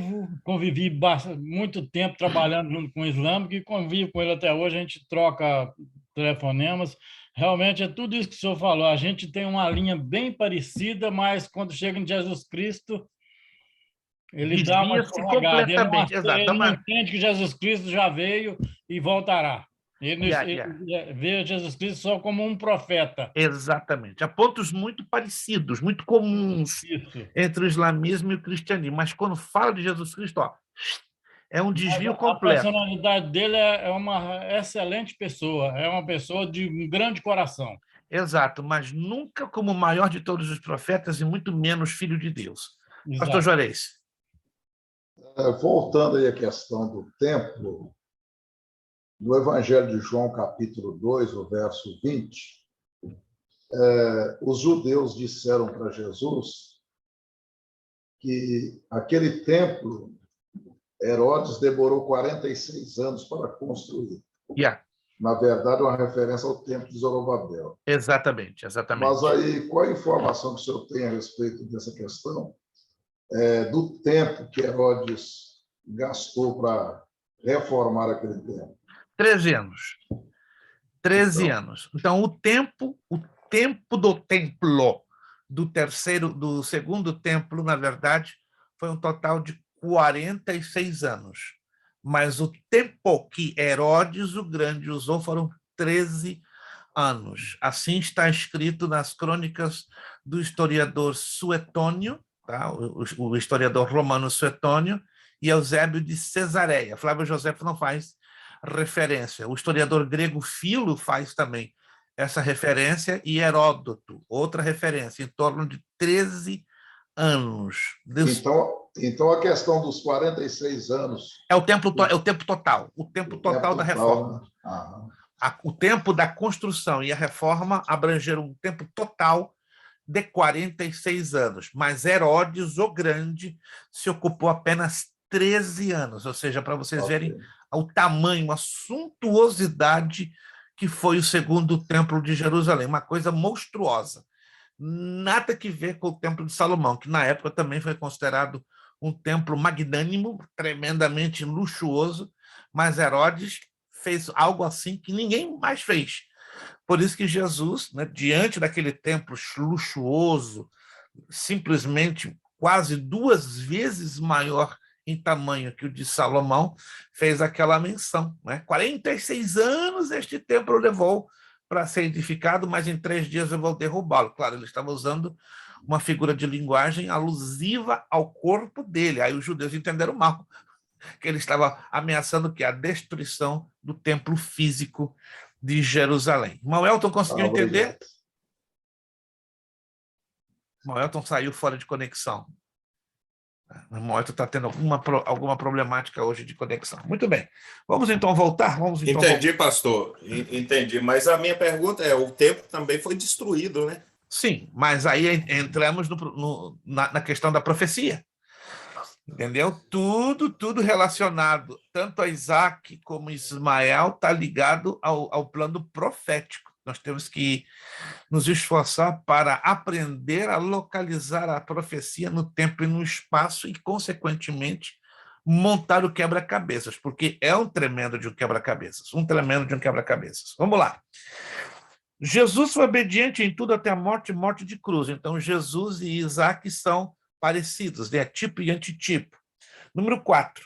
muito tempo trabalhando junto com o islâmico e convivo com ele até hoje, a gente troca telefonemas. Realmente é tudo isso que o senhor falou. A gente tem uma linha bem parecida, mas quando chega em Jesus Cristo, ele dá uma escorregada. Ele não entende que Jesus Cristo já veio e voltará. Ele vê Jesus Cristo só como um profeta. Exatamente. Há pontos muito parecidos, muito comuns entre o islamismo e o cristianismo. Mas quando fala de Jesus Cristo, é um desvio completo. A personalidade dele é uma excelente pessoa, é uma pessoa de um grande coração. Exato, mas nunca como o maior de todos os profetas e muito menos filho de Deus. Exato. Pastor Juarez. Voltando aí à questão do templo, no Evangelho de João, capítulo 2, o verso 20, os judeus disseram para Jesus que aquele templo, Herodes demorou 46 anos para construir. Na verdade, é uma referência ao templo de Zorobabel. Exatamente. Mas aí, qual a informação que o senhor tem a respeito dessa questão? Do tempo que Herodes gastou para reformar aquele templo? 13 anos. 13 anos. Então, o tempo do templo, do segundo templo, na verdade, foi um total de 46 anos. Mas o tempo que Herodes o Grande usou foram 13 anos. Assim está escrito nas crônicas do historiador Suetônio, tá? O historiador romano Suetônio, e Eusébio de Cesareia. Flávio Josefo não faz referência. O historiador grego Filo faz também essa referência, e Heródoto, outra referência, em torno de 13 anos. Então a questão dos 46 anos... É o tempo total, o tempo total da reforma. O tempo da construção e a reforma abrangeram um tempo total de 46 anos, mas Herodes o Grande se ocupou apenas 13 anos, ou seja, para vocês verem o tamanho, a suntuosidade que foi o segundo templo de Jerusalém, uma coisa monstruosa. Nada que ver com o templo de Salomão, que na época também foi considerado um templo magnânimo, tremendamente luxuoso, mas Herodes fez algo assim que ninguém mais fez. Por isso que Jesus, né, diante daquele templo luxuoso, simplesmente quase 2 vezes maior em tamanho que o de Salomão, fez aquela menção. Né? 46 anos este templo levou para ser edificado, mas em 3 dias eu vou derrubá-lo. Claro, ele estava usando uma figura de linguagem alusiva ao corpo dele. Aí os judeus entenderam mal, que ele estava ameaçando a destruição do templo físico de Jerusalém. Irmão Elton conseguiu entender? Irmão Elton saiu fora de conexão. O irmão Elton está tendo alguma problemática hoje de conexão. Muito bem. Vamos então voltar? Entendi, pastor. Entendi. Mas a minha pergunta é, o templo também foi destruído, né? Sim, mas aí entramos na questão da profecia. Entendeu? Tudo relacionado, tanto a Isaac como a Ismael, está ligado ao plano profético. Nós temos que nos esforçar para aprender a localizar a profecia no tempo e no espaço e, consequentemente, montar o quebra-cabeças, porque é um tremendo de um quebra-cabeças, Vamos lá. Jesus foi obediente em tudo até a morte de cruz. Então, Jesus e Isaac são parecidos, né? Tipo e antitipo. Número 4.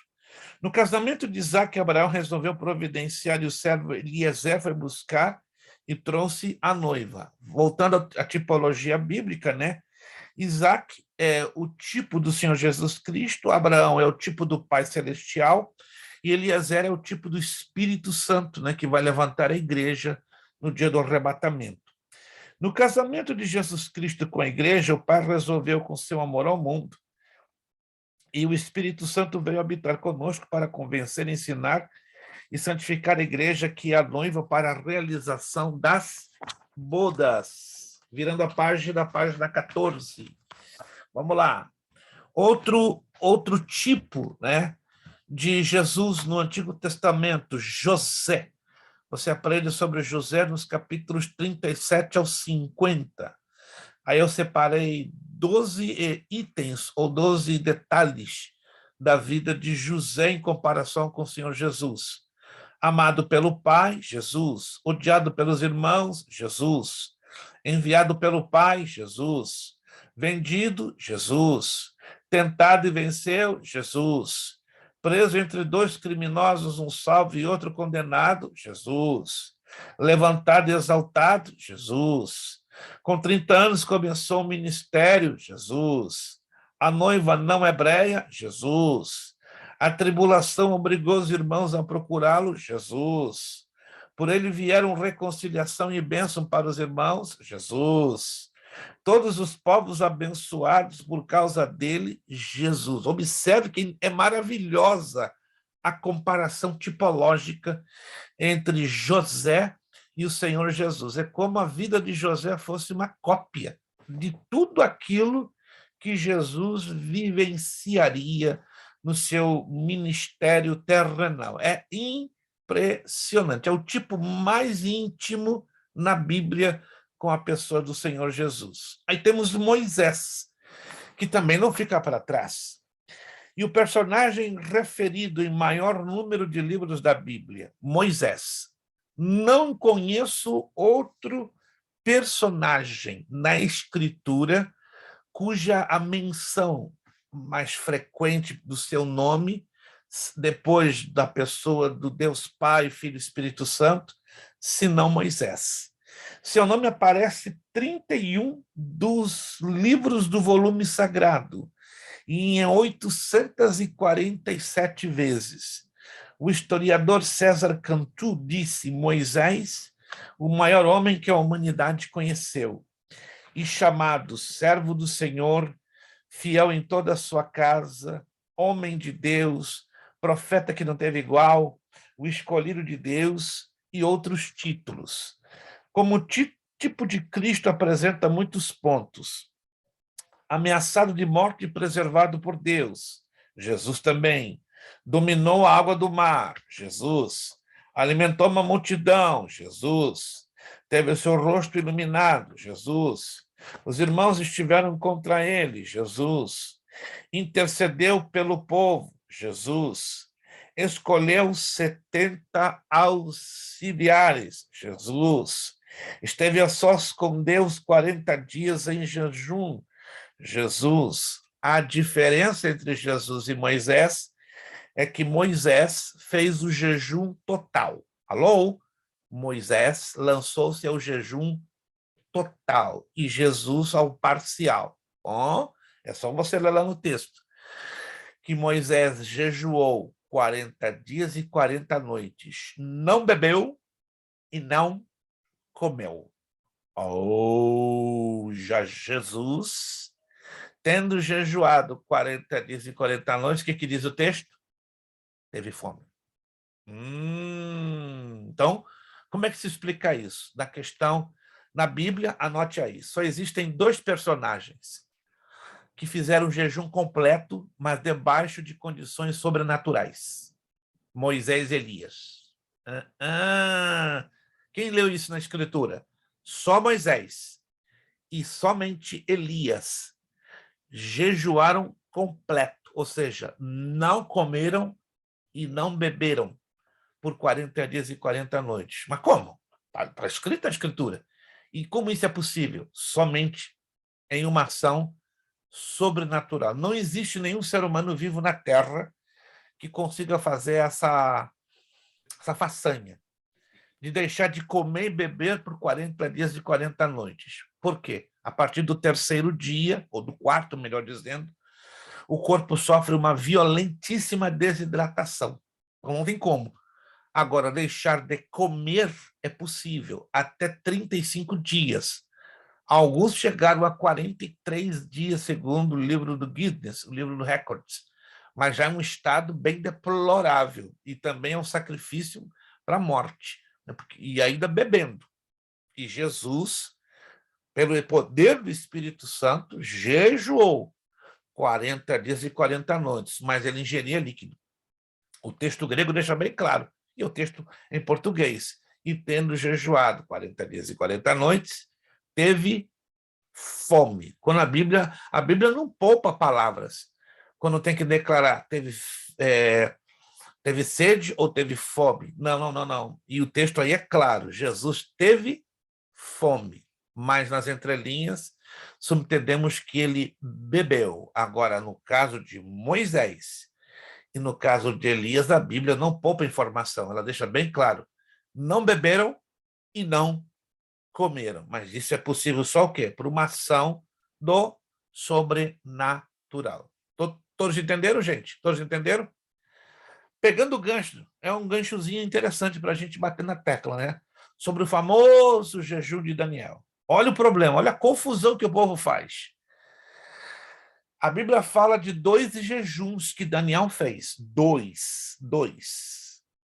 No casamento de Isaac, Abraão resolveu providenciar e o servo Eliezer foi buscar e trouxe a noiva. Voltando à tipologia bíblica, né? Isaac é o tipo do Senhor Jesus Cristo, Abraão é o tipo do Pai Celestial e Eliezer é o tipo do Espírito Santo, né? Que vai levantar a igreja no dia do arrebatamento. No casamento de Jesus Cristo com a igreja, o Pai resolveu, com seu amor ao mundo, E o Espírito Santo veio habitar conosco para convencer, ensinar e santificar a igreja, que é a noiva para a realização das bodas. Virando a página 14. Vamos lá. Outro tipo, né, de Jesus no Antigo Testamento, José. Você aprende sobre José nos capítulos 37 ao 50. Aí eu separei 12 itens ou 12 detalhes da vida de José em comparação com o Senhor Jesus. Amado pelo Pai, Jesus. Odiado pelos irmãos, Jesus. Enviado pelo Pai, Jesus. Vendido, Jesus. Tentado e venceu, Jesus. Preso entre 2 criminosos, um salvo e outro condenado, Jesus. Levantado e exaltado, Jesus. Com 30 anos começou o ministério, Jesus. A noiva não hebreia, Jesus. A tribulação obrigou os irmãos a procurá-lo, Jesus. Por ele vieram reconciliação e bênção para os irmãos, Jesus. Todos os povos abençoados por causa dele, Jesus. Observe que é maravilhosa a comparação tipológica entre José e o Senhor Jesus. É como a vida de José fosse uma cópia de tudo aquilo que Jesus vivenciaria no seu ministério terrenal. É impressionante. É o tipo mais íntimo na Bíblia com a pessoa do Senhor Jesus. Aí temos Moisés, que também não fica para trás. E o personagem referido em maior número de livros da Bíblia, Moisés. Não conheço outro personagem na Escritura cuja a menção mais frequente do seu nome, depois da pessoa do Deus Pai, Filho e Espírito Santo, senão Moisés. Seu nome aparece em 31 dos livros do volume sagrado, e em 847 vezes. O historiador César Cantu disse: Moisés, o maior homem que a humanidade conheceu, e chamado servo do Senhor, fiel em toda a sua casa, homem de Deus, profeta que não teve igual, o escolhido de Deus e outros títulos. Como tipo de Cristo apresenta muitos pontos. Ameaçado de morte e preservado por Deus, Jesus também. Dominou a água do mar, Jesus. Alimentou uma multidão, Jesus. Teve o seu rosto iluminado, Jesus. Os irmãos estiveram contra ele, Jesus. Intercedeu pelo povo, Jesus. Escolheu 70 auxiliares, Jesus. Esteve a sós com Deus 40 dias em jejum, Jesus. A diferença entre Jesus e Moisés é que Moisés fez o jejum total. Alô? Moisés lançou-se ao jejum total e Jesus ao parcial. Bom, é só você ler lá no texto que Moisés jejuou 40 dias e 40 noites. Não bebeu e não comeu. Já Jesus, tendo jejuado 40 dias e 40 noites, o que diz o texto? Teve fome. Então, como é que se explica isso? Na questão, na Bíblia, anote aí, só existem 2 personagens que fizeram jejum completo, mas debaixo de condições sobrenaturais. Moisés e Elias. Quem leu isso na Escritura? Só Moisés e somente Elias jejuaram completo, ou seja, não comeram e não beberam por 40 dias e 40 noites. Mas como? Está escrito na Escritura. E como isso é possível? Somente em uma ação sobrenatural. Não existe nenhum ser humano vivo na Terra que consiga fazer essa façanha de deixar de comer e beber por 40 dias e 40 noites. Por quê? A partir do 3º dia, ou do 4º, melhor dizendo, o corpo sofre uma violentíssima desidratação. Não tem como. Agora, deixar de comer é possível, até 35 dias. Alguns chegaram a 43 dias, segundo o livro do Guinness, o livro do Records. mas já é um estado bem deplorável, e também é um sacrifício para a morte, né? E ainda bebendo. E Jesus, pelo poder do Espírito Santo, jejuou 40 dias e 40 noites, mas ele ingeria líquido. O texto grego deixa bem claro, e o texto em português. E tendo jejuado 40 dias e 40 noites, teve fome. Quando a Bíblia não poupa palavras. Quando tem que declarar, teve sede ou teve fome? Não. E o texto aí é claro, Jesus teve fome, mas nas entrelinhas subentendemos que ele bebeu. Agora, no caso de Moisés e no caso de Elias, a Bíblia não poupa informação, ela deixa bem claro, não beberam e não comeram. Mas isso é possível só o quê? Por uma ação do sobrenatural. Todos entenderam, gente? Todos entenderam? Pegando o gancho, é um ganchozinho interessante para a gente bater na tecla, né? Sobre o famoso jejum de Daniel. Olha o problema, olha a confusão que o povo faz. A Bíblia fala de 2 jejuns que Daniel fez. Dois.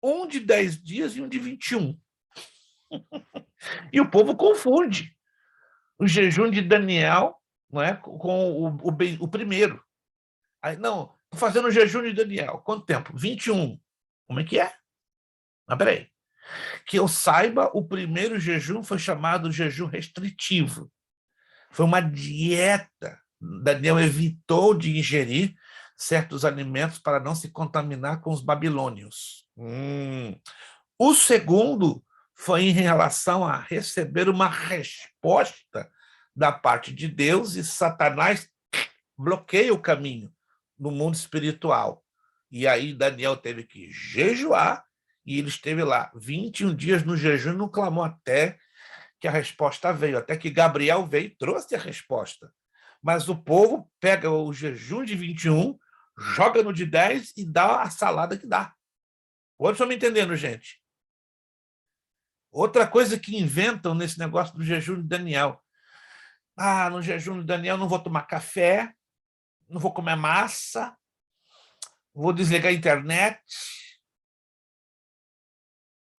Um de 10 dias e um de 21. E o povo confunde o jejum de Daniel, não é, com o primeiro. Aí, não, estou fazendo o jejum de Daniel. Quanto tempo? 21. Como é que é? Mas peraí. Que eu saiba, o primeiro jejum foi chamado jejum restritivo. Foi uma dieta. Daniel evitou de ingerir certos alimentos para não se contaminar com os babilônios. O segundo foi em relação a receber uma resposta da parte de Deus, e Satanás bloqueia o caminho no mundo espiritual. E aí Daniel teve que jejuar, e ele esteve lá 21 dias no jejum e não clamou até que a resposta veio, até que Gabriel veio e trouxe a resposta. Mas o povo pega o jejum de 21, joga no de 10 e dá a salada que dá. Hoje estão me entendendo, gente? Outra coisa que inventam nesse negócio do jejum de Daniel. No jejum de Daniel não vou tomar café, não vou comer massa, vou desligar a internet.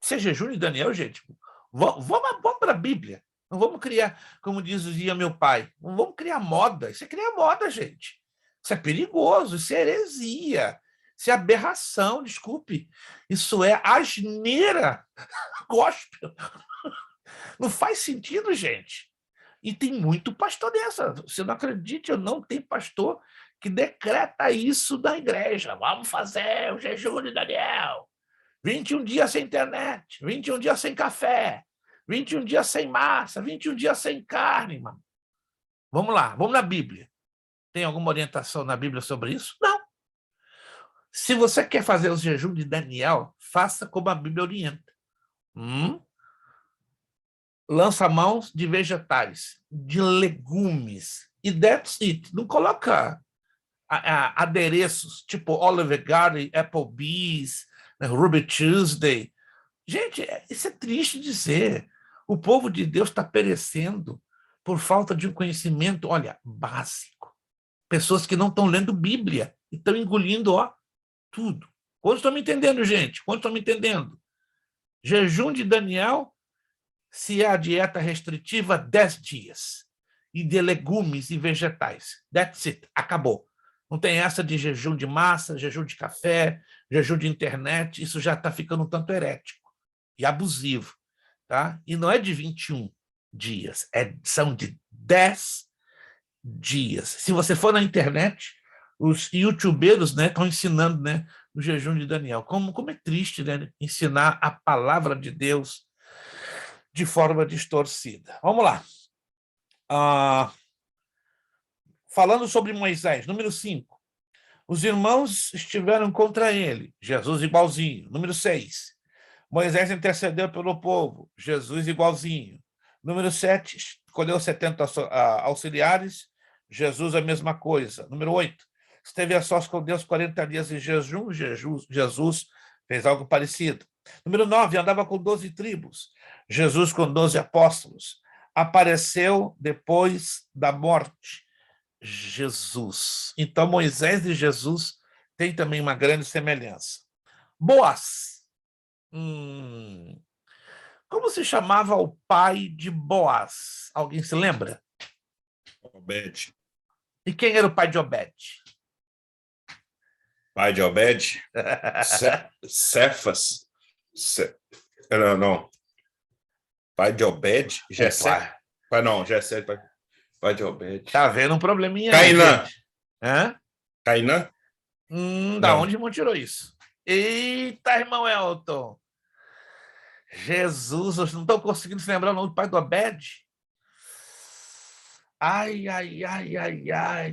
Isso é jejum de Daniel, gente? Vamos para a Bíblia. Não vamos criar, como dizia meu pai, não vamos criar moda. Isso é criar moda, gente. Isso é perigoso, isso é heresia, isso é aberração, desculpe. Isso é asneira gospel. Não faz sentido, gente. E tem muito pastor dessa. Você não acredite, eu não tenho pastor que decreta isso da igreja. Vamos fazer o jejum de Daniel. 21 dias sem internet, 21 dias sem café, 21 dias sem massa, 21 dias sem carne, mano. Vamos lá, vamos na Bíblia. Tem alguma orientação na Bíblia sobre isso? Não. Se você quer fazer o jejum de Daniel, faça como a Bíblia orienta. Lança mãos de vegetais, de legumes, e that's it. Não coloca adereços, tipo Olive Garden, Applebee's, Ruby Tuesday. Gente, isso é triste dizer. O povo de Deus está perecendo por falta de um conhecimento, olha, básico. Pessoas que não estão lendo Bíblia e estão engolindo, tudo. Quantos estão me entendendo, gente? Quantos estão me entendendo? Jejum de Daniel, se é a dieta restritiva, 10 dias. E de legumes e vegetais. That's it. Acabou. Não tem essa de jejum de massa, jejum de café, jejum de internet. Isso já está ficando um tanto herético e abusivo. Tá? E não é de 21 dias, são de 10 dias. Se você for na internet, os youtubeiros, né, estão ensinando, né, o jejum de Daniel. Como é triste, né, ensinar a palavra de Deus de forma distorcida. Vamos lá. Falando sobre Moisés, número 5. Os irmãos estiveram contra ele, Jesus igualzinho. Número 6. Moisés intercedeu pelo povo, Jesus igualzinho. Número 7, escolheu 70 auxiliares, Jesus a mesma coisa. Número 8, esteve a sós com Deus 40 dias em jejum, Jesus fez algo parecido. Número 9, andava com 12 tribos, Jesus com 12 apóstolos. Apareceu depois da morte, Jesus. Então Moisés e Jesus tem também uma grande semelhança. Boaz. Como se chamava o pai de Boaz? Alguém se lembra? Obed. E quem era o pai de Obed? Pai de Obed? Cefas. Não. Pai de Obed? Jessé? Não, Jessé. Pai de Obed. Tá vendo um probleminha Cainã. aí, gente? Hã? Cainã? Da onde irmão tirou isso? Eita, irmão Elton. Jesus, vocês não estão conseguindo se lembrar o nome do pai do Obed? Ai.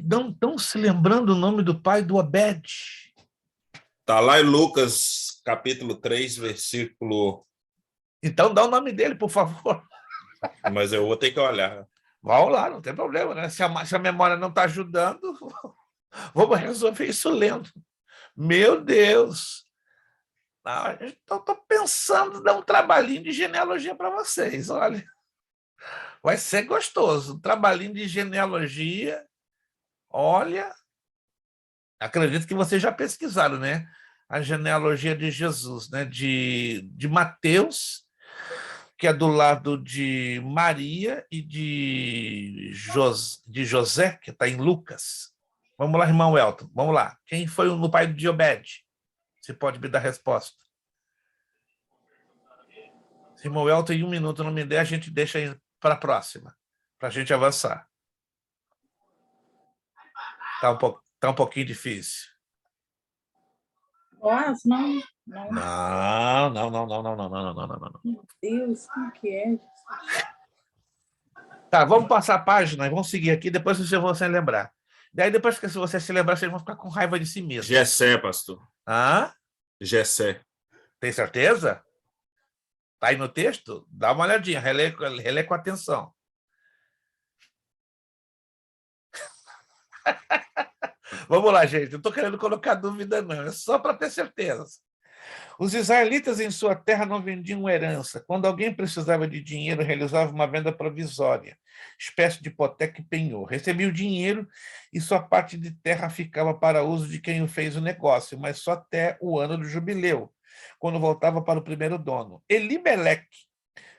Não estão se lembrando o nome do pai do Obed? Está lá em Lucas, capítulo 3, versículo... Então dá o nome dele, por favor. Mas eu vou ter que olhar. Vamos lá, não tem problema, né? Se a memória não está ajudando, vamos resolver isso lendo. Meu Deus! Estou pensando em dar um trabalhinho de genealogia para vocês, olha. Vai ser gostoso. Um trabalhinho de genealogia. Olha, acredito que vocês já pesquisaram, né? A genealogia de Jesus, né? De Mateus, que é do lado de Maria, e de José, que está em Lucas. Vamos lá, irmão Elton, vamos lá. Quem foi o pai de Obed? Você pode me dar a resposta. Se irmão Elton em 1 minuto não me der, a gente deixa aí para a próxima, para a gente avançar. Tá um pouquinho difícil. Boaz, não. Não. Meu Deus, como que é? Tá, vamos passar a página e vamos seguir aqui, depois vocês vão se lembrar. Daí, depois que vocês se lembrar, vocês vão ficar com raiva de si mesmo. Jessé, pastor. Hã? Jessé. Tem certeza? Tá aí no texto? Dá uma olhadinha, relê com atenção. Vamos lá, gente. Não estou querendo colocar dúvida, não. É só para ter certeza. Os israelitas em sua terra não vendiam herança. Quando alguém precisava de dinheiro, realizava uma venda provisória, espécie de hipoteca e penhor. Recebia o dinheiro e sua parte de terra ficava para uso de quem fez o negócio, mas só até o ano do jubileu, quando voltava para o primeiro dono. Elimeleque,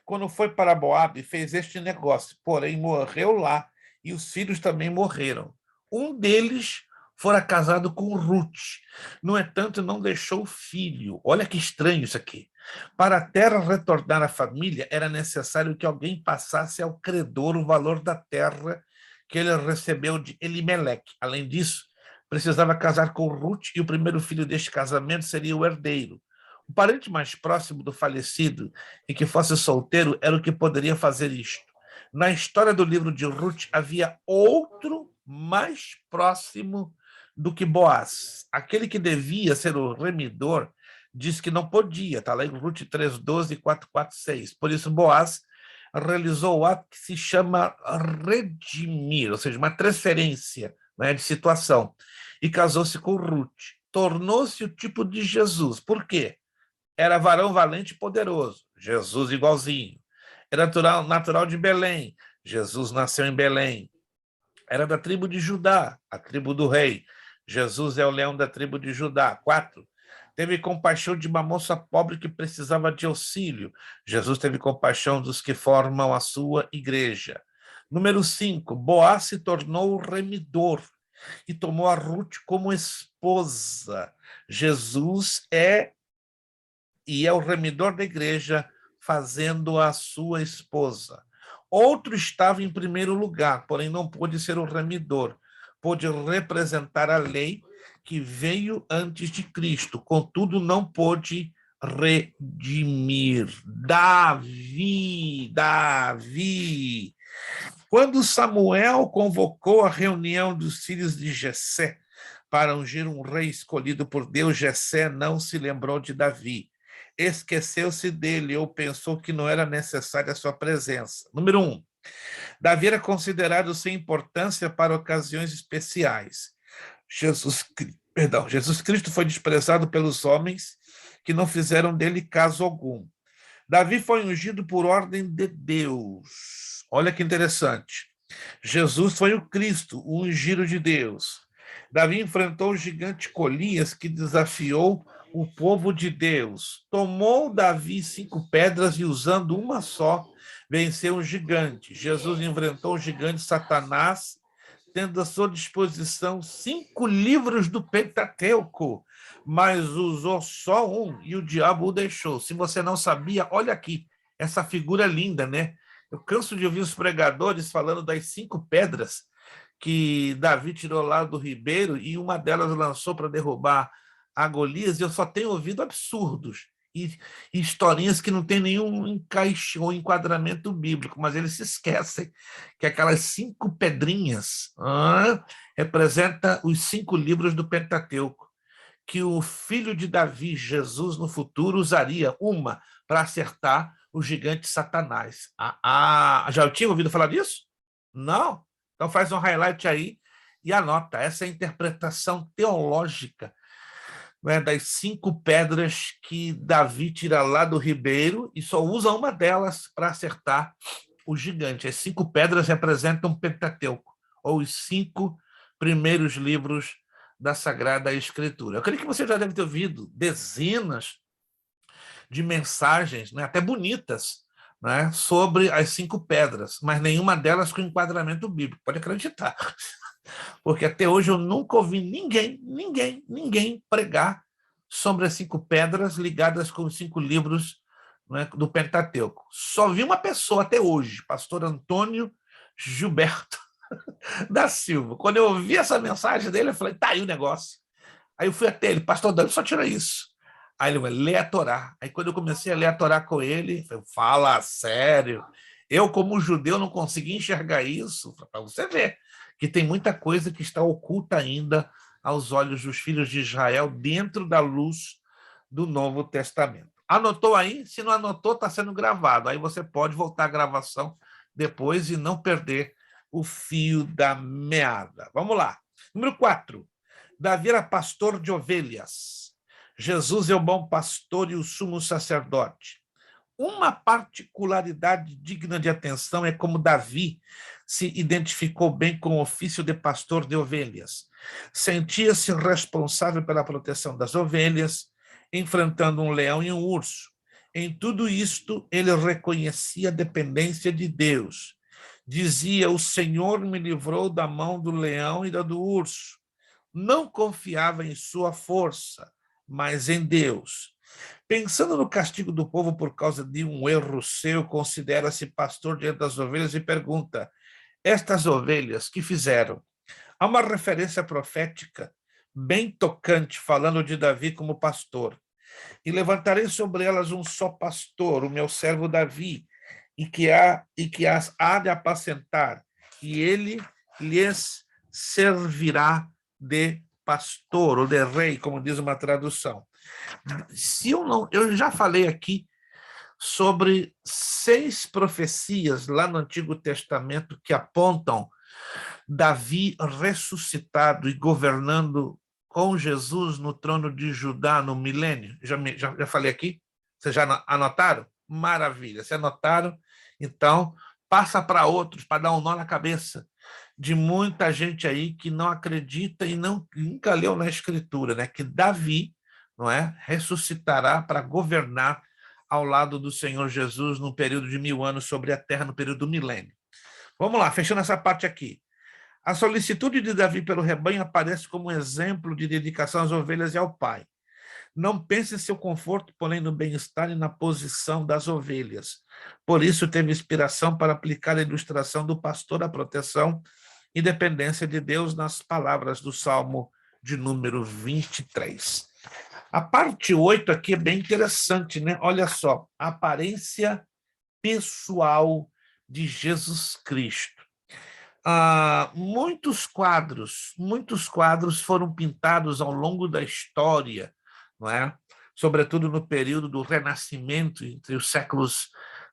quando foi para Moabe, fez este negócio, porém morreu lá e os filhos também morreram. Um deles fora casado com Ruth. No entanto, não deixou filho. Olha que estranho isso aqui. Para a terra retornar à família, era necessário que alguém passasse ao credor o valor da terra que ele recebeu de Elimeleque. Além disso, precisava casar com Ruth e o primeiro filho deste casamento seria o herdeiro. O parente mais próximo do falecido e que fosse solteiro era o que poderia fazer isto. Na história do livro de Ruth, havia outro mais próximo do que Boaz. Aquele que devia ser o remidor disse que não podia. Está lá em Ruth 3:12 e 4:4-6. Por isso, Boaz realizou o ato que se chama redimir, ou seja, uma transferência, né, de situação, e casou-se com Ruth. Tornou-se o tipo de Jesus. Por quê? Era varão valente e poderoso. Jesus igualzinho. Era natural de Belém. Jesus nasceu em Belém. Era da tribo de Judá, a tribo do rei. Jesus é o leão da tribo de Judá. 4. Teve compaixão de uma moça pobre que precisava de auxílio. Jesus teve compaixão dos que formam a sua igreja. Número 5. Boaz se tornou o remidor e tomou a Ruth como esposa. Jesus é o remidor da igreja, fazendo a sua esposa. Outro estava em primeiro lugar, porém não pôde ser o remidor. Pôde representar a lei que veio antes de Cristo, contudo não pôde redimir. Davi. Quando Samuel convocou a reunião dos filhos de Jessé para ungir um rei escolhido por Deus, Jessé não se lembrou de Davi. Esqueceu-se dele ou pensou que não era necessária a sua presença. Número 1. Davi era considerado sem importância para ocasiões especiais. Jesus Cristo foi desprezado pelos homens que não fizeram dele caso algum. Davi foi ungido por ordem de Deus. Olha que interessante. Jesus foi o Cristo, o ungido de Deus. Davi enfrentou o gigante Golias, que desafiou o povo de Deus. Tomou Davi 5 pedras e, usando uma só, venceu o gigante. Jesus enfrentou o gigante Satanás, tendo à sua disposição 5 livros do Pentateuco, mas usou só um e o diabo o deixou. Se você não sabia, olha aqui, essa figura linda, né? Eu canso de ouvir os pregadores falando das 5 pedras que Davi tirou lá do ribeiro e uma delas lançou para derrubar a Golias, e eu só tenho ouvido absurdos e historinhas que não tem nenhum encaixe ou enquadramento bíblico, mas eles se esquecem que aquelas 5 pedrinhas representa os 5 livros do Pentateuco, que o filho de Davi, Jesus, no futuro, usaria uma para acertar o gigante Satanás. Já tinha ouvido falar disso? Não? Então faz um highlight aí e anota. Essa é a interpretação teológica, né, das 5 pedras que Davi tira lá do ribeiro e só usa uma delas para acertar o gigante. As 5 pedras representam o Pentateuco, ou os 5 primeiros livros da Sagrada Escritura. Eu creio que você já deve ter ouvido dezenas de mensagens, né, até bonitas, né, sobre as 5 pedras, mas nenhuma delas com enquadramento bíblico. Pode acreditar. Porque até hoje eu nunca ouvi ninguém pregar sobre as 5 pedras ligadas com os 5 livros, né, do Pentateuco. Só vi uma pessoa até hoje, pastor Antônio Gilberto da Silva. Quando eu ouvi essa mensagem dele, eu falei, tá aí o negócio. Aí eu fui até ele, pastor Dani, só tira isso. Aí ele falou, lê a Torá. Aí quando eu comecei a ler a Torá com ele, eu falei, fala sério. Eu, como judeu, não consegui enxergar isso, para você ver que tem muita coisa que está oculta ainda aos olhos dos filhos de Israel dentro da luz do Novo Testamento. Anotou aí? Se não anotou, está sendo gravado. Aí você pode voltar à gravação depois e não perder o fio da meada. Vamos lá. Número 4. Davi era pastor de ovelhas. Jesus é o bom pastor e o sumo sacerdote. Uma particularidade digna de atenção é como Davi se identificou bem com o ofício de pastor de ovelhas. Sentia-se responsável pela proteção das ovelhas, enfrentando um leão e um urso. Em tudo isto, ele reconhecia a dependência de Deus. Dizia, o Senhor me livrou da mão do leão e da do urso. Não confiava em sua força, mas em Deus. Pensando no castigo do povo por causa de um erro seu, considera-se pastor diante das ovelhas e pergunta, estas ovelhas que fizeram? Há uma referência profética bem tocante, falando de Davi como pastor. E levantarei sobre elas um só pastor, o meu servo Davi, e que as há de apacentar, e ele lhes servirá de pastor, ou de rei, como diz uma tradução. Eu já falei aqui sobre 6 profecias lá no Antigo Testamento que apontam Davi ressuscitado e governando com Jesus no trono de Judá no milênio. Já falei aqui? Vocês já anotaram? Maravilha. Se anotaram, então passa para outros, para dar um nó na cabeça de muita gente aí que não acredita e nunca leu na Escritura, né? Que Davi, não é, ressuscitará para governar ao lado do Senhor Jesus num período de 1000 anos sobre a terra, no período do milênio. Vamos lá, fechando essa parte aqui. A solicitude de Davi pelo rebanho aparece como um exemplo de dedicação às ovelhas e ao Pai. Não pense em seu conforto, porém no bem-estar e na posição das ovelhas. Por isso teve inspiração para aplicar a ilustração do pastor à proteção e dependência de Deus nas palavras do Salmo de número 23. A parte 8 aqui é bem interessante, né? Olha só, a aparência pessoal de Jesus Cristo. Muitos quadros foram pintados ao longo da história, não é? Sobretudo no período do Renascimento, entre os séculos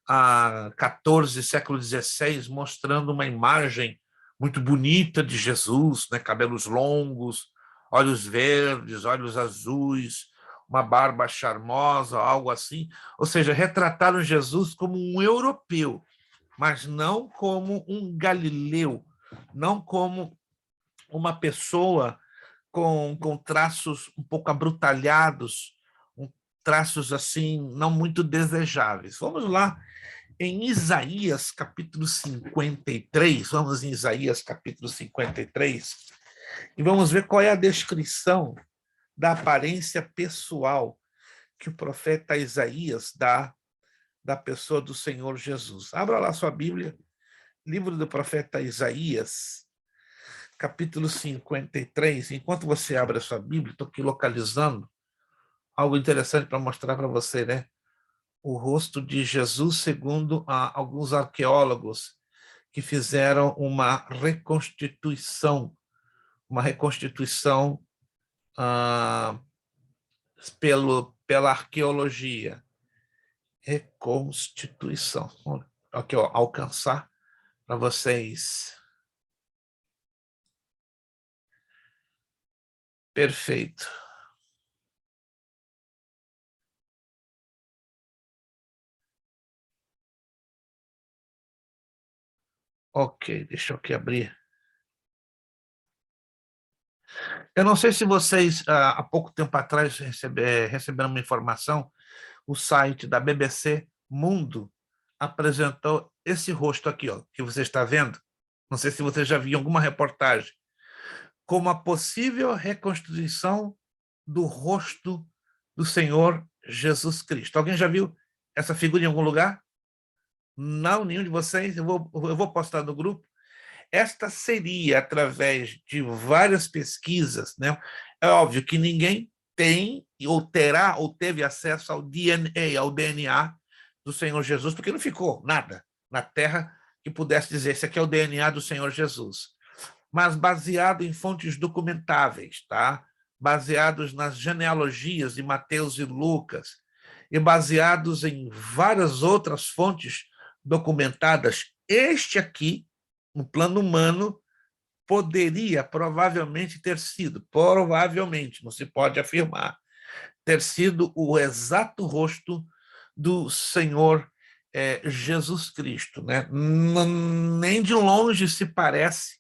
XIV e século XVI, mostrando uma imagem muito bonita de Jesus, né? Cabelos longos, olhos verdes, olhos azuis, uma barba charmosa, algo assim. Ou seja, retrataram Jesus como um europeu, mas não como um galileu, não como uma pessoa com traços um pouco abrutalhados, traços assim não muito desejáveis. Vamos lá em Isaías capítulo 53, vamos em Isaías capítulo 53, e vamos ver qual é a descrição da aparência pessoal que o profeta Isaías dá da pessoa do Senhor Jesus. Abra lá sua Bíblia, livro do profeta Isaías, capítulo 53. Enquanto você abre a sua Bíblia, estou aqui localizando algo interessante para mostrar para você, né? O rosto de Jesus, segundo alguns arqueólogos que fizeram uma reconstituição pela arqueologia. Reconstituição. Aqui, ó, alcançar para vocês. Perfeito. Ok, deixa eu aqui abrir. Eu não sei se vocês, há pouco tempo atrás, receberam uma informação, o site da BBC Mundo apresentou esse rosto aqui, ó, que você está vendo. Não sei se você já viu alguma reportagem, como a possível reconstituição do rosto do Senhor Jesus Cristo. Alguém já viu essa figura em algum lugar? Não, nenhum de vocês? Eu vou postar no grupo. Esta seria através de várias pesquisas, né? É óbvio que ninguém tem, ou terá, ou teve acesso ao DNA do Senhor Jesus, porque não ficou nada na Terra que pudesse dizer esse aqui é o DNA do Senhor Jesus. Mas baseado em fontes documentáveis, tá? Baseados nas genealogias de Mateus e Lucas, e baseados em várias outras fontes documentadas, este aqui, no plano humano, poderia provavelmente ter sido, provavelmente, não se pode afirmar, ter sido o exato rosto do Senhor Jesus Cristo, né? Nem de longe se parece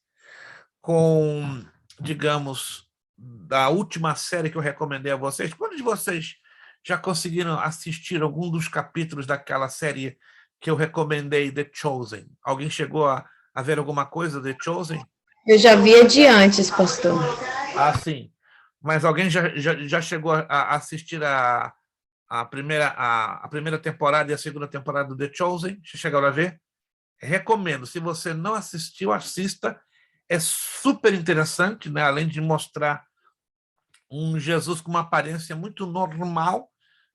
com, digamos, da última série que eu recomendei a vocês. Quantos de vocês já conseguiram assistir algum dos capítulos daquela série que eu recomendei, The Chosen? Alguém chegou a ver alguma coisa The Chosen? Eu já via de antes, pastor. Ah, sim. Mas alguém já chegou a assistir a primeira temporada e a segunda temporada do The Chosen? Já chegaram a ver? Recomendo. Se você não assistiu, assista. É super interessante, né? Além de mostrar um Jesus com uma aparência muito normal,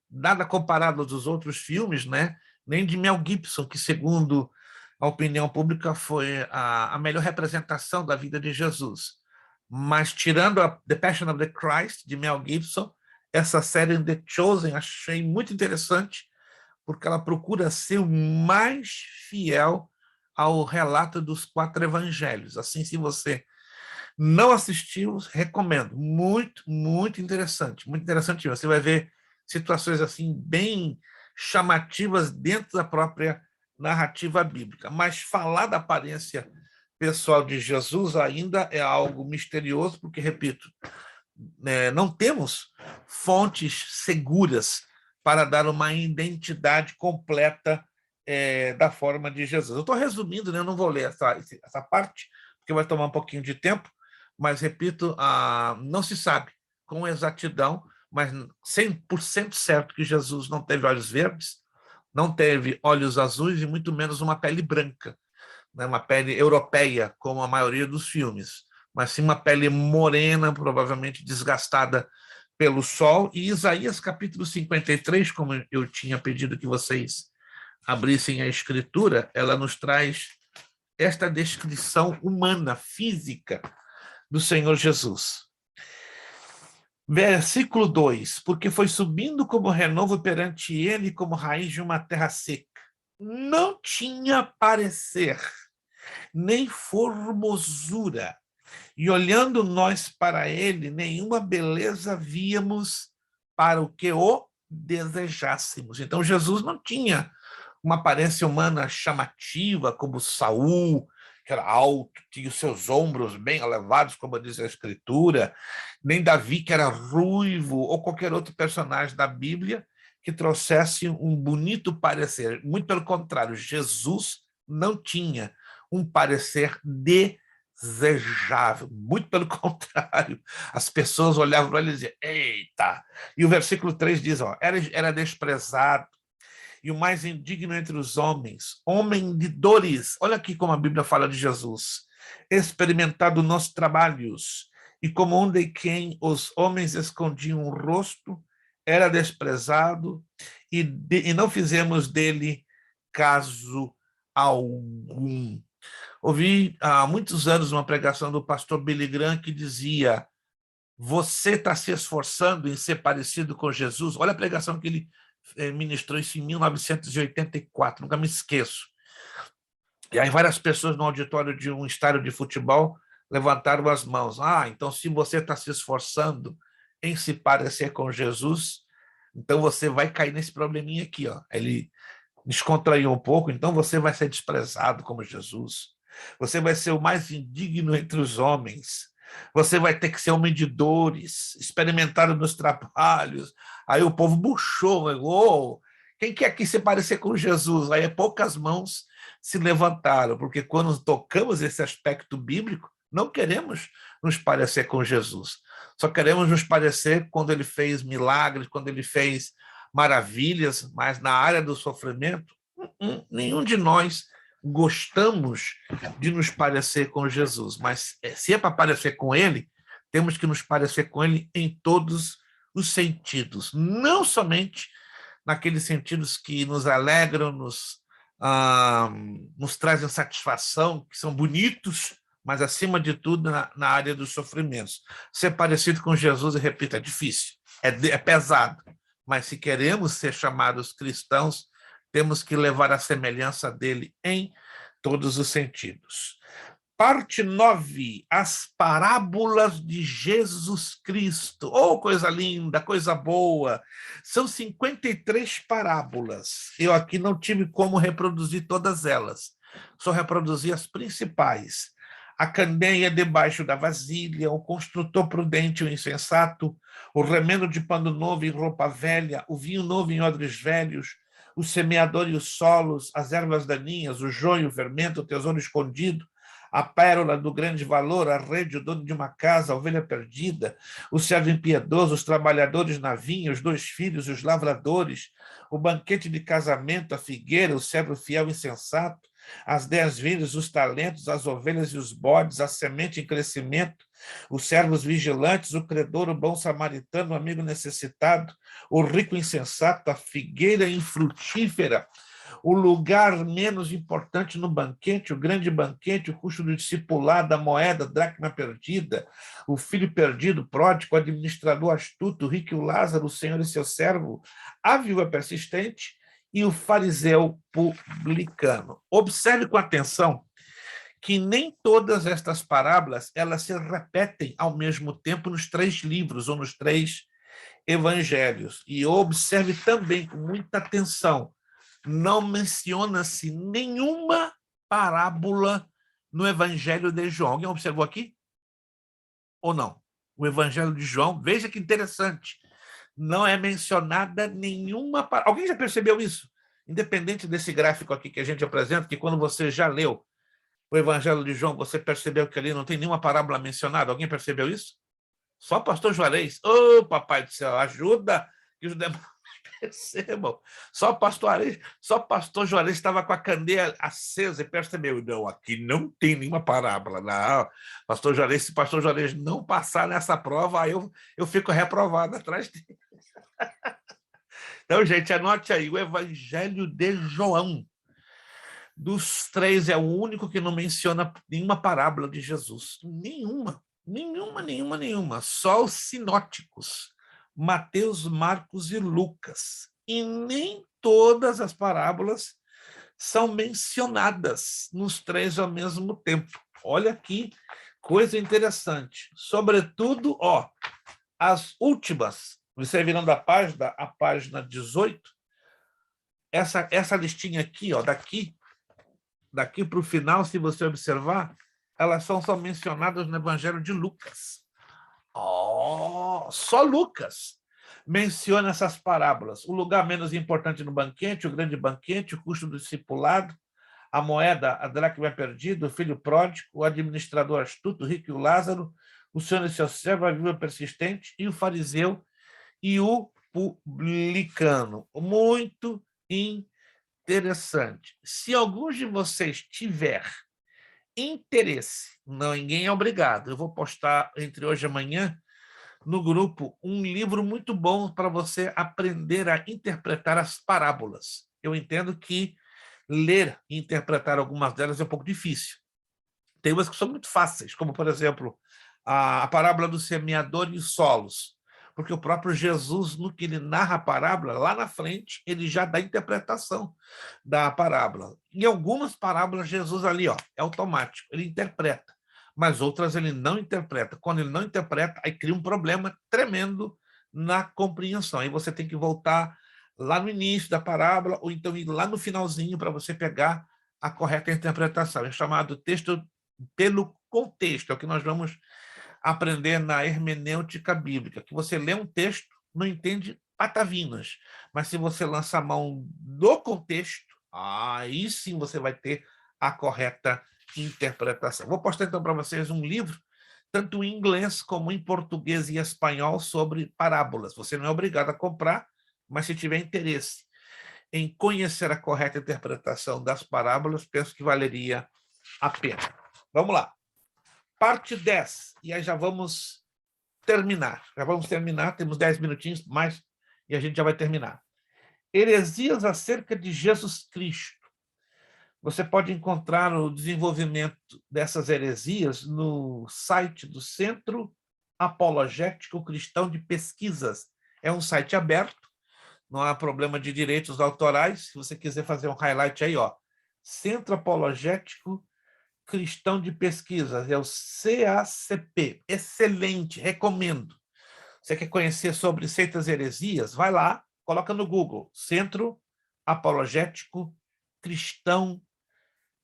nada comparado aos outros filmes, né? Nem de Mel Gibson, que, segundo a opinião pública, foi a melhor representação da vida de Jesus. Mas, tirando a The Passion of the Christ, de Mel Gibson, essa série The Chosen achei muito interessante, porque ela procura ser o mais fiel ao relato dos 4 evangelhos. Assim, se você não assistiu, recomendo. Muito, muito interessante. Muito interessante. Você vai ver situações assim bem chamativas dentro da própria narrativa bíblica. Mas falar da aparência pessoal de Jesus ainda é algo misterioso, porque, repito, não temos fontes seguras para dar uma identidade completa da forma de Jesus. Eu estou resumindo, né? Eu não vou ler essa parte, porque vai tomar um pouquinho de tempo, mas, repito, não se sabe com exatidão, mas 100% certo que Jesus não teve olhos verdes, não teve olhos azuis e muito menos uma pele branca, né? Uma pele europeia, como a maioria dos filmes, mas sim uma pele morena, provavelmente desgastada pelo sol. E Isaías capítulo 53, como eu tinha pedido que vocês abrissem a escritura, ela nos traz esta descrição humana, física, do Senhor Jesus. Versículo 2, porque foi subindo como renovo perante ele, como raiz de uma terra seca. Não tinha parecer, nem formosura, e olhando nós para ele, nenhuma beleza víamos para o que o desejássemos. Então, Jesus não tinha uma aparência humana chamativa, como Saul, que era alto, tinha os seus ombros bem elevados, como diz a Escritura, nem Davi, que era ruivo, ou qualquer outro personagem da Bíblia que trouxesse um bonito parecer. Muito pelo contrário, Jesus não tinha um parecer desejável. Muito pelo contrário, as pessoas olhavam para ele e diziam, eita! E o versículo 3 diz, ó, era desprezado e o mais indigno entre os homens, homem de dores. Olha aqui como a Bíblia fala de Jesus. Experimentado nos trabalhos, e como um de quem os homens escondiam o rosto, era desprezado, e não fizemos dele caso algum. Ouvi há muitos anos uma pregação do pastor Billy Graham que dizia, você está se esforçando em ser parecido com Jesus? Olha a pregação que ele ministrou isso em 1984, nunca me esqueço. E aí várias pessoas no auditório de um estádio de futebol levantaram as mãos. Então se você está se esforçando em se parecer com Jesus, então você vai cair nesse probleminha aqui, ó. Ele descontraiu um pouco, então você vai ser desprezado como Jesus. Você vai ser o mais indigno entre os homens. Você vai ter que ser homem de dores, experimentado nos trabalhos. Aí o povo murchou. Quem quer aqui se parecer com Jesus? Aí poucas mãos se levantaram, porque quando tocamos esse aspecto bíblico, não queremos nos parecer com Jesus. Só queremos nos parecer quando ele fez milagres, quando ele fez maravilhas, mas na área do sofrimento, nenhum de nós gostamos de nos parecer com Jesus, mas se é para parecer com ele, temos que nos parecer com ele em todos os sentidos, não somente naqueles sentidos que nos alegram, nos trazem satisfação, que são bonitos, mas acima de tudo na área dos sofrimentos. Ser parecido com Jesus, eu repito, é difícil, é pesado, mas se queremos ser chamados cristãos, temos que levar a semelhança dele em todos os sentidos. Parte 9, as parábolas de Jesus Cristo. Oh, coisa linda, coisa boa. São 53 parábolas. Eu aqui não tive como reproduzir todas elas. Só reproduzi as principais. A candeia debaixo da vasilha, o construtor prudente e o insensato, o remendo de pano novo em roupa velha, o vinho novo em odres velhos, o semeador e os solos, as ervas daninhas, o joio, o fermento, o tesouro escondido, a pérola do grande valor, a rede, o dono de uma casa, a ovelha perdida, o servo impiedoso, os trabalhadores na vinha, os 2 filhos, os lavradores, o banquete de casamento, a figueira, o servo fiel e insensato, as 10 vinhas, os talentos, as ovelhas e os bodes, a semente em crescimento, os servos vigilantes, o credor, o bom samaritano, o amigo necessitado, o rico insensato, a figueira infrutífera, o lugar menos importante no banquete, o grande banquete, o custo do discipulado, a moeda, a dracma perdida, o filho perdido, pródigo, o administrador astuto, o rico e o Lázaro, o Senhor e seu servo, a viúva persistente e o fariseu publicano. Observe com atenção que nem todas estas parábolas elas se repetem ao mesmo tempo nos 3 livros ou nos 3 evangelhos. E observe também com muita atenção, não menciona-se nenhuma parábola no Evangelho de João. Alguém observou aqui? Ou não? O Evangelho de João, veja que interessante, não é mencionada nenhuma parábola. Alguém já percebeu isso? Independente desse gráfico aqui que a gente apresenta, que quando você já leu o Evangelho de João, você percebeu que ali não tem nenhuma parábola mencionada? Alguém percebeu isso? Só o pastor Juarez. Ô, papai do céu, ajuda que os demais percebam. Só o pastor Juarez estava com a candeia acesa e percebeu. Não, aqui não tem nenhuma parábola. Não, pastor Juarez, se pastor Juarez não passar nessa prova, aí eu fico reprovado atrás dele. Então, gente, anote aí, o Evangelho de João, dos 3, é o único que não menciona nenhuma parábola de Jesus. Nenhuma. Só os sinóticos, Mateus, Marcos e Lucas. E nem todas as parábolas são mencionadas nos 3 ao mesmo tempo. Olha aqui, coisa interessante. Sobretudo, as últimas, você virando a página 18, essa listinha aqui, daqui para o final, se você observar, elas são só mencionadas no Evangelho de Lucas. Só Lucas menciona essas parábolas. O lugar menos importante no banquete, o grande banquete, o custo do discipulado, a moeda, a dracma perdida, o filho pródigo, o administrador astuto, o rico e o Lázaro, o Senhor e seu servo, a viúva persistente, e o fariseu e o publicano. Muito interessante. Se alguns de vocês tiver interesse, não, ninguém é obrigado, eu vou postar entre hoje e amanhã no grupo um livro muito bom para você aprender a interpretar as parábolas. Eu entendo que ler e interpretar algumas delas é um pouco difícil. Tem umas que são muito fáceis, como, por exemplo, a parábola do semeador e os solos, porque o próprio Jesus, no que ele narra a parábola, lá na frente, ele já dá a interpretação da parábola. Em algumas parábolas, Jesus ali, é automático, ele interpreta, mas outras ele não interpreta. Quando ele não interpreta, aí cria um problema tremendo na compreensão. Aí você tem que voltar lá no início da parábola, ou então ir lá no finalzinho para você pegar a correta interpretação. É chamado texto pelo contexto, é o que nós vamos aprender na hermenêutica bíblica, que você lê um texto, não entende patavinas, mas se você lança a mão do contexto, aí sim você vai ter a correta interpretação. Vou postar então para vocês um livro, tanto em inglês como em português e espanhol, sobre parábolas. Você não é obrigado a comprar, mas se tiver interesse em conhecer a correta interpretação das parábolas, penso que valeria a pena. Vamos lá. Parte 10, e aí já vamos terminar. Temos 10 minutinhos mais e a gente já vai terminar. Heresias acerca de Jesus Cristo. Você pode encontrar o desenvolvimento dessas heresias no site do Centro Apologético Cristão de Pesquisas. É um site aberto, não há problema de direitos autorais. Se você quiser fazer um highlight aí, Centro Apologético Cristão de Pesquisas, é o CACP. Excelente, recomendo. Você quer conhecer sobre seitas e heresias? Vai lá, coloca no Google, Centro Apologético Cristão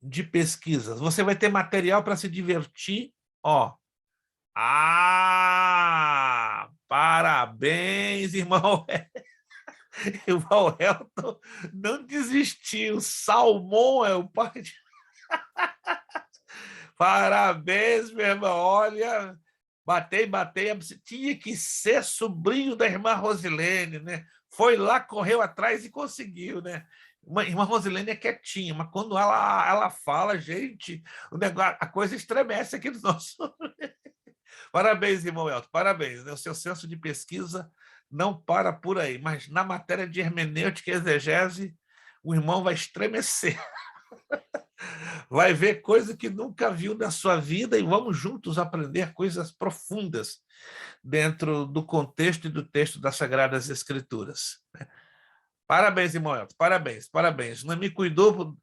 de Pesquisas. Você vai ter material para se divertir, parabéns, irmão. Irmão Elton não desistiu. Salmão é o pai de... Parabéns, meu irmão. Olha, batei. Tinha que ser sobrinho da irmã Rosilene, né? Foi lá, correu atrás e conseguiu, né? A irmã Rosilene é quietinha, mas quando ela fala, gente, o negócio, a coisa estremece aqui no nosso... Parabéns, irmão Elton, parabéns. O seu senso de pesquisa não para por aí, mas na matéria de hermenêutica e exegese, o irmão vai estremecer. Vai ver coisa que nunca viu na sua vida e vamos juntos aprender coisas profundas dentro do contexto e do texto das Sagradas Escrituras. Parabéns, irmão Elton, parabéns. Não me cuidou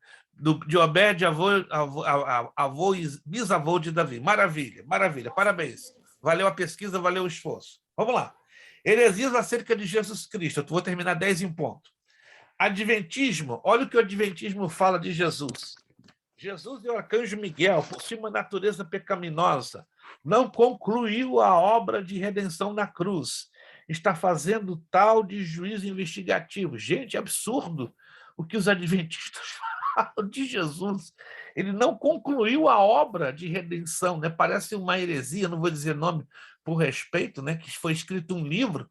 de Obed, avô e bisavô de Davi. Maravilha, parabéns. Valeu a pesquisa, valeu o esforço. Vamos lá. Heresias acerca de Jesus Cristo. Eu vou terminar 10 em ponto. Adventismo, olha o que o Adventismo fala de Jesus. Jesus e o arcanjo Miguel, possui uma natureza pecaminosa, não concluiu a obra de redenção na cruz, está fazendo tal de juízo investigativo. Gente, é absurdo o que os adventistas falam de Jesus. Ele não concluiu a obra de redenção, né? Parece uma heresia, não vou dizer nome por respeito, né? Que foi escrito um livro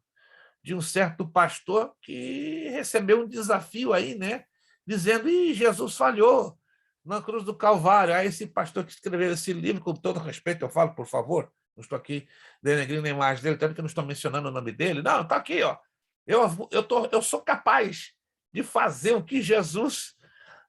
de um certo pastor que recebeu um desafio aí, né? Dizendo, Jesus falhou na cruz do Calvário. Aí esse pastor que escreveu esse livro, com todo respeito, eu falo, por favor, não estou aqui denegrindo a imagem dele, tanto que eu não estou mencionando o nome dele. Não, está aqui, eu sou capaz de fazer o que Jesus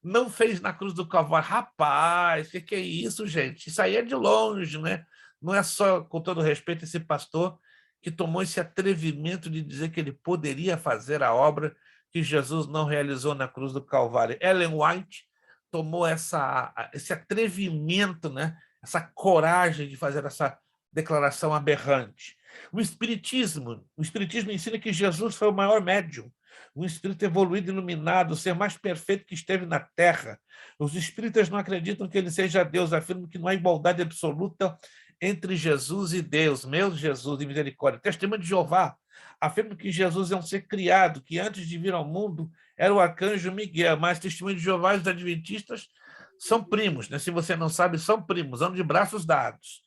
não fez na cruz do Calvário. Rapaz, o que é isso, gente? Isso aí é de longe, né? Não é só, com todo respeito, esse pastor que tomou esse atrevimento de dizer que ele poderia fazer a obra que Jesus não realizou na cruz do Calvário. Ellen White tomou esse atrevimento, né? Essa coragem de fazer essa declaração aberrante. O Espiritismo ensina que Jesus foi o maior médium, um espírito evoluído, iluminado, o ser mais perfeito que esteve na Terra. Os espíritas não acreditam que ele seja Deus, afirmam que não há igualdade absoluta entre Jesus e Deus, meu Jesus de misericórdia. Testemunho de Jeová afirma que Jesus é um ser criado, que antes de vir ao mundo era o arcanjo Miguel, mas Testemunho de Jeová e os adventistas são primos, né? Se você não sabe, são primos, andam de braços dados.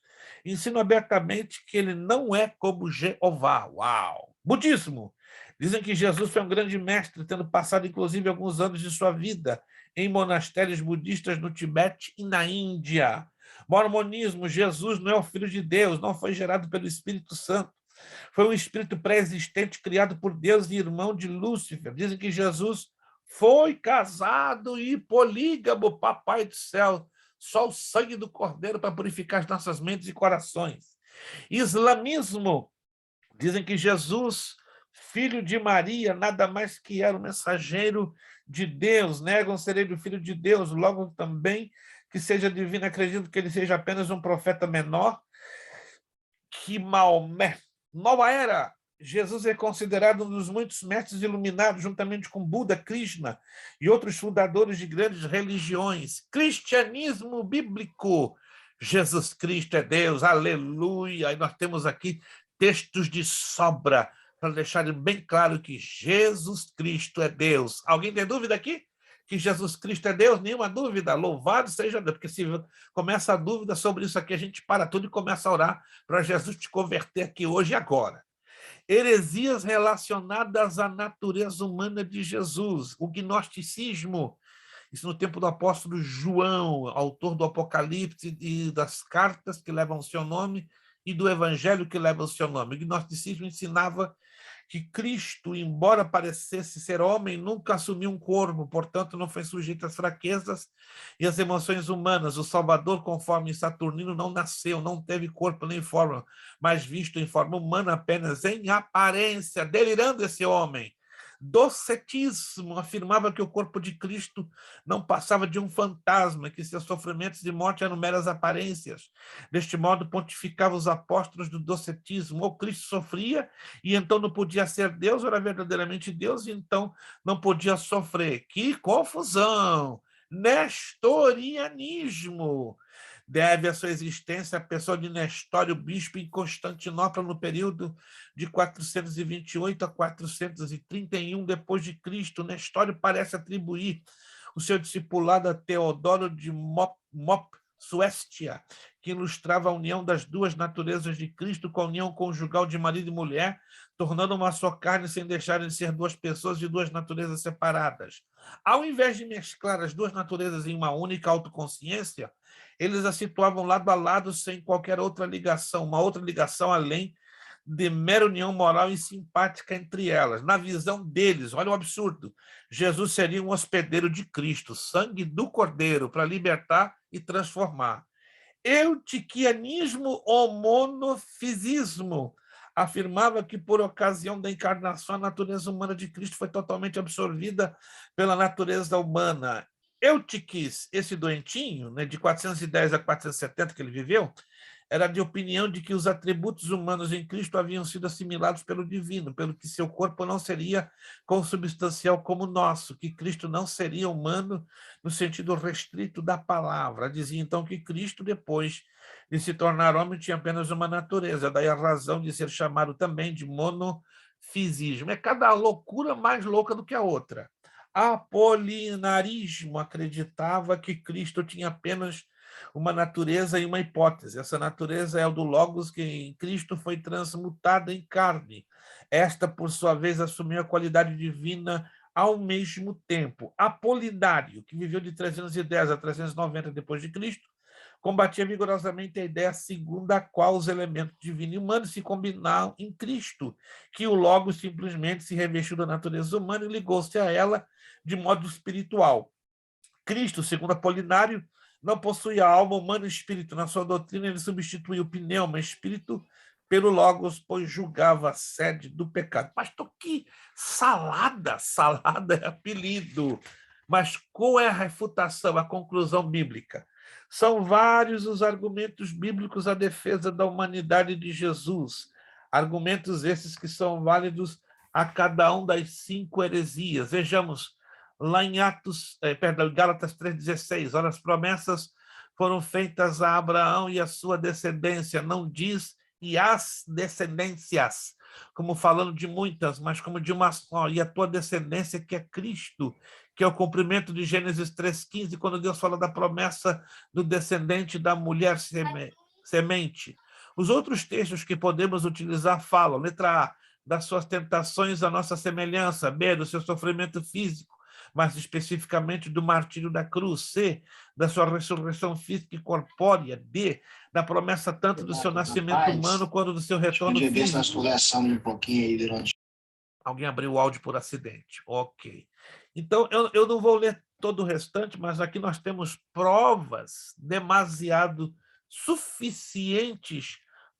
Ensinam abertamente que ele não é como Jeová. Uau! Budismo. Dizem que Jesus foi um grande mestre, tendo passado, inclusive, alguns anos de sua vida em monastérios budistas no Tibete e na Índia. Mormonismo. Jesus não é o Filho de Deus, não foi gerado pelo Espírito Santo. Foi um espírito pré-existente criado por Deus e irmão de Lúcifer. Dizem que Jesus foi casado e polígamo, papai do céu. Só o sangue do Cordeiro para purificar as nossas mentes e corações. Islamismo. Dizem que Jesus, filho de Maria, nada mais que era o mensageiro de Deus. Negam ser ele o filho de Deus, logo também que seja divino. Acredito que ele seja apenas um profeta menor que Maomé. Nova era. Jesus é considerado um dos muitos mestres iluminados, juntamente com Buda, Krishna e outros fundadores de grandes religiões. Cristianismo bíblico. Jesus Cristo é Deus, aleluia. E nós temos aqui textos de sobra para deixar bem claro que Jesus Cristo é Deus. Alguém tem dúvida aqui? Que Jesus Cristo é Deus? Nenhuma dúvida? Louvado seja Deus, porque se começa a dúvida sobre isso aqui, a gente para tudo e começa a orar para Jesus te converter aqui hoje e agora. Heresias relacionadas à natureza humana de Jesus, o gnosticismo, isso no tempo do apóstolo João, autor do Apocalipse e das cartas que levam o seu nome e do evangelho que leva o seu nome. O gnosticismo ensinava que Cristo, embora parecesse ser homem, nunca assumiu um corpo, portanto não foi sujeito às fraquezas e às emoções humanas. O Salvador, conforme Saturnino, não nasceu, não teve corpo nem forma, mas visto em forma humana apenas em aparência, delirando esse homem. Docetismo afirmava que o corpo de Cristo não passava de um fantasma, que seus sofrimentos de morte eram meras aparências. Deste modo, pontificava os apóstolos do docetismo. Ou Cristo sofria e então não podia ser Deus, ou era verdadeiramente Deus e então não podia sofrer. Que confusão! Nestorianismo. Deve a sua existência a pessoa de Nestório, bispo em Constantinopla, no período de 428 a 431 depois de Cristo. Nestório parece atribuir o seu discipulado a Teodoro de Suécia, que ilustrava a união das duas naturezas de Cristo com a união conjugal de marido e mulher, tornando uma só carne sem deixarem de ser duas pessoas de duas naturezas separadas. Ao invés de mesclar as duas naturezas em uma única autoconsciência, eles a situavam lado a lado sem qualquer outra ligação, uma outra ligação além de mera união moral e simpática entre elas. Na visão deles, olha o absurdo, Jesus seria um hospedeiro de Cristo, sangue do Cordeiro, para libertar e transformar. Eutiquianismo ou monofisismo afirmava que, por ocasião da encarnação, a natureza humana de Cristo foi totalmente absorvida pela natureza humana. Eutiquis, esse doentinho, né, de 410 a 470 que ele viveu, era de opinião de que os atributos humanos em Cristo haviam sido assimilados pelo divino, pelo que seu corpo não seria consubstancial como o nosso, que Cristo não seria humano no sentido restrito da palavra. Dizia então que Cristo, depois de se tornar homem, tinha apenas uma natureza, daí a razão de ser chamado também de monofisismo. É cada loucura mais louca do que a outra. Apolinarismo acreditava que Cristo tinha apenas uma natureza e uma hipótese. Essa natureza é o do Logos, que em Cristo foi transmutada em carne. Esta, por sua vez, assumiu a qualidade divina ao mesmo tempo. Apolinário, que viveu de 310 a 390 depois de Cristo, combatia vigorosamente a ideia segundo a qual os elementos divino e humano se combinaram em Cristo, que o Logos simplesmente se revestiu da natureza humana e ligou-se a ela de modo espiritual. Cristo, segundo Apolinário, não possuía alma humana e espírito. Na sua doutrina, ele substituiu o pneuma, espírito, pelo Logos, pois julgava a sede do pecado. Pastor, que salada! Salada é apelido. Mas qual é a refutação, a conclusão bíblica? São vários os argumentos bíblicos à defesa da humanidade de Jesus. Argumentos esses que são válidos a cada um das 5 heresias. Vejamos lá em Gálatas 3,16, olha, as promessas foram feitas a Abraão e a sua descendência. Não diz e as descendências, como falando de muitas, mas como de uma só, e a tua descendência que é Cristo, que é o cumprimento de Gênesis 3,15, quando Deus fala da promessa do descendente da mulher semente. Os outros textos que podemos utilizar falam, letra A, das suas tentações à nossa semelhança, B, do seu sofrimento físico, mais especificamente do martírio da cruz, C, da sua ressurreição física e corpórea, D, da promessa tanto do seu nascimento humano quanto do seu retorno físico. Nós conversamos um pouquinho aí durante... Alguém abriu o áudio por acidente. Ok. Então, eu não vou ler todo o restante, mas aqui nós temos provas demasiado suficientes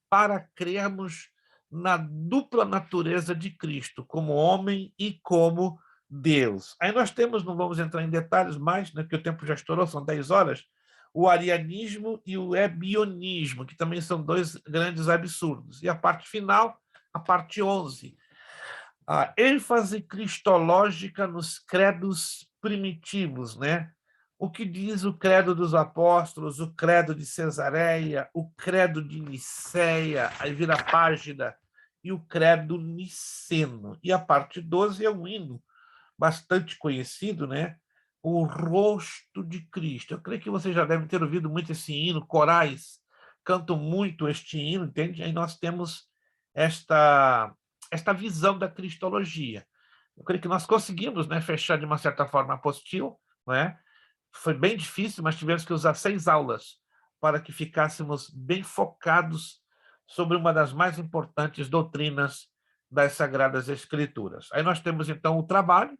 para crermos na dupla natureza de Cristo, como homem e como Deus. Aí nós temos, não vamos entrar em detalhes mais, né, porque o tempo já estourou, são 10 horas, o arianismo e o ebionismo, que também são dois grandes absurdos. E a parte final, a parte 11, a ênfase cristológica nos credos primitivos, né? O que diz o credo dos apóstolos, o credo de Cesareia, o credo de Niceia, aí vira a página, e o credo niceno. E a parte 12 é um hino bastante conhecido, né? O rosto de Cristo. Eu creio que vocês já devem ter ouvido muito esse hino, corais cantam muito este hino, entende? Aí nós temos esta visão da cristologia. Eu creio que nós conseguimos, né, fechar de uma certa forma a apostila, não é? Foi bem difícil, mas tivemos que usar 6 aulas para que ficássemos bem focados sobre uma das mais importantes doutrinas das Sagradas Escrituras. Aí nós temos, então, o trabalho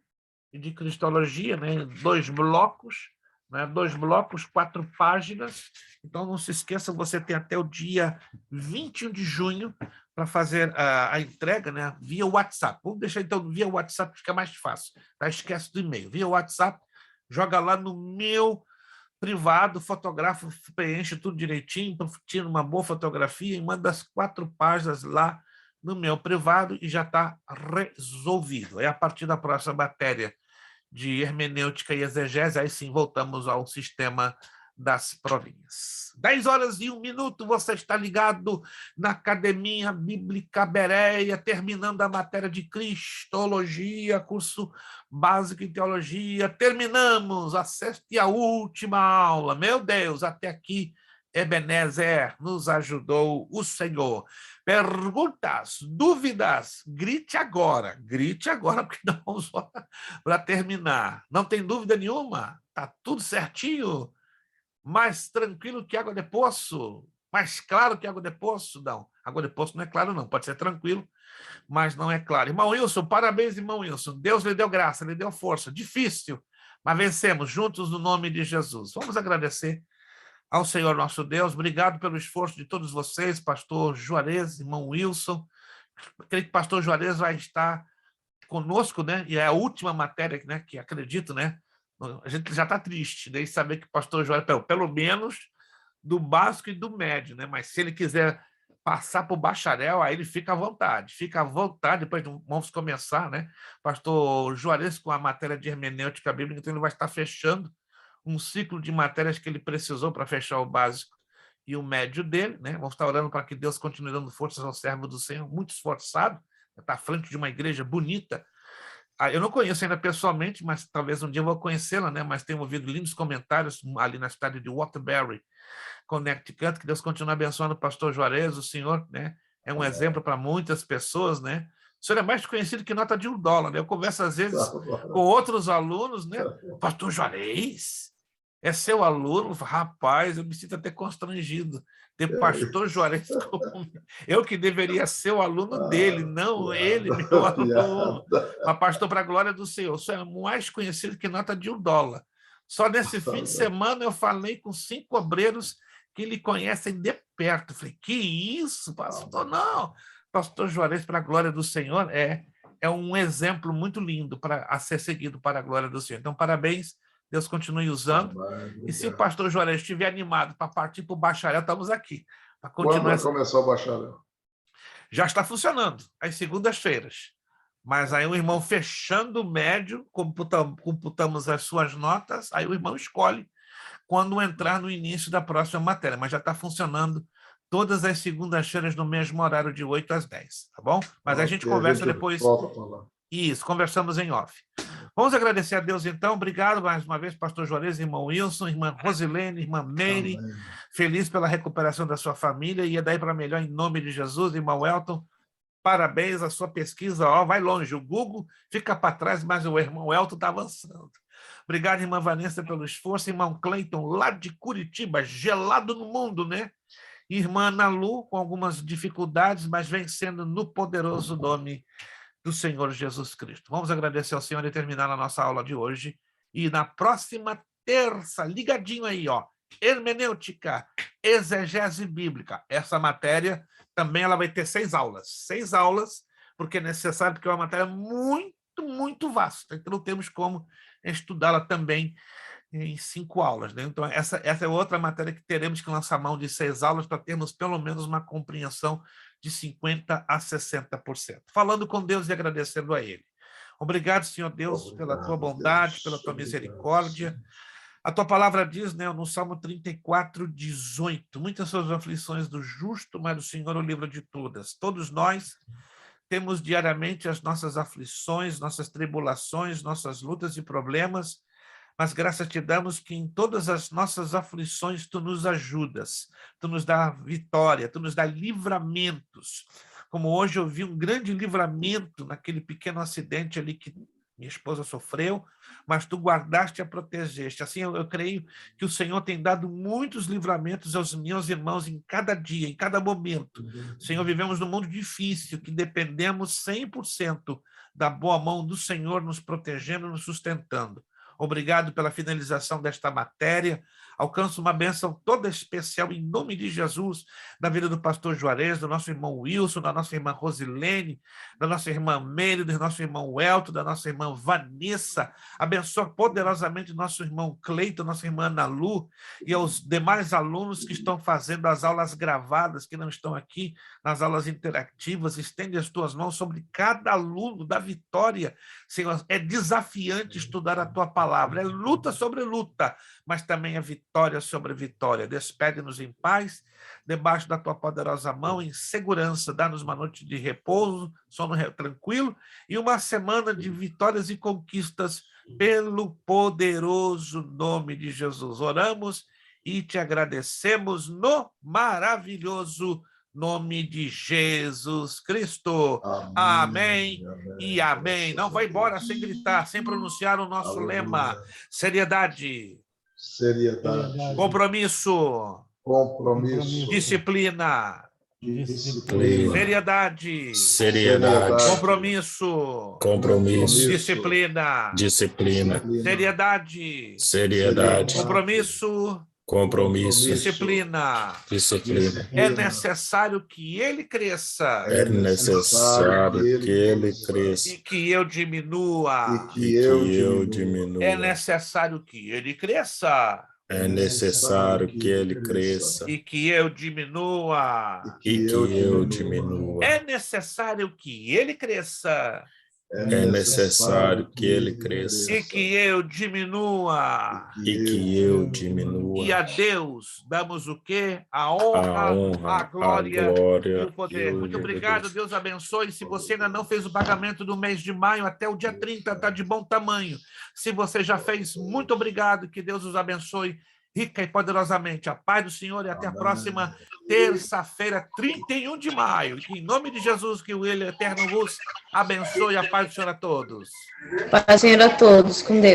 de cristologia, né, 2 blocos, né, 2 blocos, 4 páginas. Então, não se esqueça, você tem até o dia 21 de junho para fazer a entrega, né, via WhatsApp. Vamos deixar, então, via WhatsApp, fica mais fácil. Tá? Esquece do e-mail. Via WhatsApp, joga lá no meu privado, fotografa, preenche tudo direitinho, tira uma boa fotografia e manda as 4 páginas lá no meu privado e já está resolvido. É a partir da próxima matéria de hermenêutica e exegese, aí sim voltamos ao sistema das provinhas. 10 horas e 1 minuto, você está ligado na Academia Bíblica Bereia, terminando a matéria de Cristologia, curso básico em teologia. Terminamos a 6ª e a última aula. Meu Deus, até aqui, Ebenezer, nos ajudou o Senhor. Perguntas, dúvidas, grite agora, porque nós vamos para terminar. Não tem dúvida nenhuma? Está tudo certinho? Mais tranquilo que água de poço? Mais claro que água de poço? Não, água de poço não é claro, não. Pode ser tranquilo, mas não é claro. Irmão Wilson, parabéns, irmão Wilson. Deus lhe deu graça, lhe deu força. Difícil, mas vencemos juntos no nome de Jesus. Vamos agradecer ao Senhor nosso Deus. Obrigado pelo esforço de todos vocês, pastor Juarez, irmão Wilson. Creio que o pastor Juarez vai estar conosco, né? E é a última matéria, né, que acredito, né? A gente já está triste, né? E saber que o pastor Juarez, pelo menos do básico e do médio, né? Mas se ele quiser passar para o bacharel, aí ele fica à vontade, depois vamos começar, né? Pastor Juarez com a matéria de hermenêutica bíblica, então ele vai estar fechando um ciclo de matérias que ele precisou para fechar o básico e o médio dele, né? Vamos estar orando para que Deus continue dando forças ao servo do Senhor, muito esforçado, está à frente de uma igreja bonita. Eu não conheço ainda pessoalmente, mas talvez um dia eu vou conhecê-la, né? Mas tenho ouvido lindos comentários ali na cidade de Waterbury, Connecticut, que Deus continue abençoando o pastor Juarez, o senhor, né? É um exemplo para muitas pessoas, né? O senhor é mais conhecido que nota de $1, né? Eu converso às vezes com outros alunos, né? Pastor Juarez é seu aluno? Rapaz, eu me sinto até constrangido ter pastor Juarez como... Eu que deveria ser o aluno dele, não ele, meu aluno. Mas pastor, para a glória do Senhor, o senhor é mais conhecido que nota de $1. Só nesse fim de semana eu falei com 5 obreiros que lhe conhecem de perto. Falei, que isso, pastor? Não, pastor Juarez, para a glória do Senhor, é um exemplo muito lindo a ser seguido para a glória do Senhor. Então, parabéns, Deus continue usando. E se o pastor Juarez estiver animado para partir para o bacharel, estamos aqui. Quando vai começar o bacharel? Já está funcionando, às segundas-feiras. Mas aí o irmão fechando o médio, computamos as suas notas, aí o irmão escolhe quando entrar no início da próxima matéria, mas já está funcionando todas as segundas-feiras no mesmo horário de 8 às 10, tá bom? Mas a gente conversa depois. Isso, conversamos em off. Vamos agradecer a Deus, então. Obrigado mais uma vez, pastor Juarez, irmão Wilson, irmã Rosilene, irmã Meire. Feliz pela recuperação da sua família e daí para melhor, em nome de Jesus, irmão Elton. Parabéns, a sua pesquisa, ó, vai longe. O Google fica para trás, mas o irmão Elton está avançando. Obrigado, irmã Vanessa, pelo esforço. Irmão Cleiton, lá de Curitiba, gelado no mundo, né? Irmã Ana Lu, com algumas dificuldades, mas vencendo no poderoso nome do Senhor Jesus Cristo. Vamos agradecer ao Senhor e terminar a nossa aula de hoje. E na próxima terça, ligadinho aí, ó, hermenêutica, exegese bíblica. Essa matéria também ela vai ter 6 aulas. 6 aulas, porque é necessário, porque é uma matéria muito, muito vasta. Então, não temos como estudá-la também em 5 aulas, né? Então, essa é outra matéria que teremos que lançar mão de 6 aulas para termos pelo menos uma compreensão de 50% a 60%. Falando com Deus e agradecendo a Ele. Obrigado, Senhor Deus, pela tua bondade, pela tua misericórdia. A tua palavra diz, né, no Salmo 34, 18, muitas são as aflições do justo, mas o Senhor o livra de todas. Todos nós temos diariamente as nossas aflições, nossas tribulações, nossas lutas e problemas, mas graças te damos que em todas as nossas aflições tu nos ajudas, tu nos dá vitória, tu nos dá livramentos. Como hoje eu vi um grande livramento naquele pequeno acidente ali que minha esposa sofreu, mas tu guardaste e a protegeste. Assim, eu creio que o Senhor tem dado muitos livramentos aos meus irmãos em cada dia, em cada momento. Senhor, vivemos num mundo difícil, que dependemos 100% da boa mão do Senhor nos protegendo, nos sustentando. Obrigado pela finalização desta matéria. Alcanço uma bênção toda especial em nome de Jesus, na vida do pastor Juarez, do nosso irmão Wilson, da nossa irmã Rosilene, da nossa irmã Meire, do nosso irmão Elton, da nossa irmã Vanessa. Abençoa poderosamente nosso irmão Cleiton, nossa irmã Ana Lu e aos demais alunos que estão fazendo as aulas gravadas, que não estão aqui nas aulas interativas. Estende as tuas mãos sobre cada aluno da vitória. Senhor, é desafiante estudar a tua palavra, é luta sobre luta, mas também é vitória sobre vitória. Despede-nos em paz, debaixo da tua poderosa mão, em segurança. Dá-nos uma noite de repouso, sono tranquilo, e uma semana de vitórias e conquistas pelo poderoso nome de Jesus. Oramos e te agradecemos no maravilhoso nome de Jesus Cristo. Amém, amém e amém. Não vai embora sem gritar, sem pronunciar o nosso lema. Seriedade. Seriedade. Compromisso. Disciplina. Seriedade. Compromisso. Disciplina. Seriedade. Compromisso. Disciplina. É necessário que ele cresça. E que eu diminua. É necessário que ele cresça. E que eu diminua. É necessário que ele cresça. E que eu diminua. E a Deus damos o quê? A honra, a glória e o poder. Muito obrigado, Deus abençoe. Se você ainda não fez o pagamento do mês de maio, até o dia 30, está de bom tamanho. Se você já fez, muito obrigado, que Deus os abençoe rica e poderosamente. A paz do Senhor e até a próxima terça-feira, 31 de maio. Que em nome de Jesus, que o Ele Eterno vos abençoe. A paz do Senhor a todos. Paz do Senhor a todos, com Deus.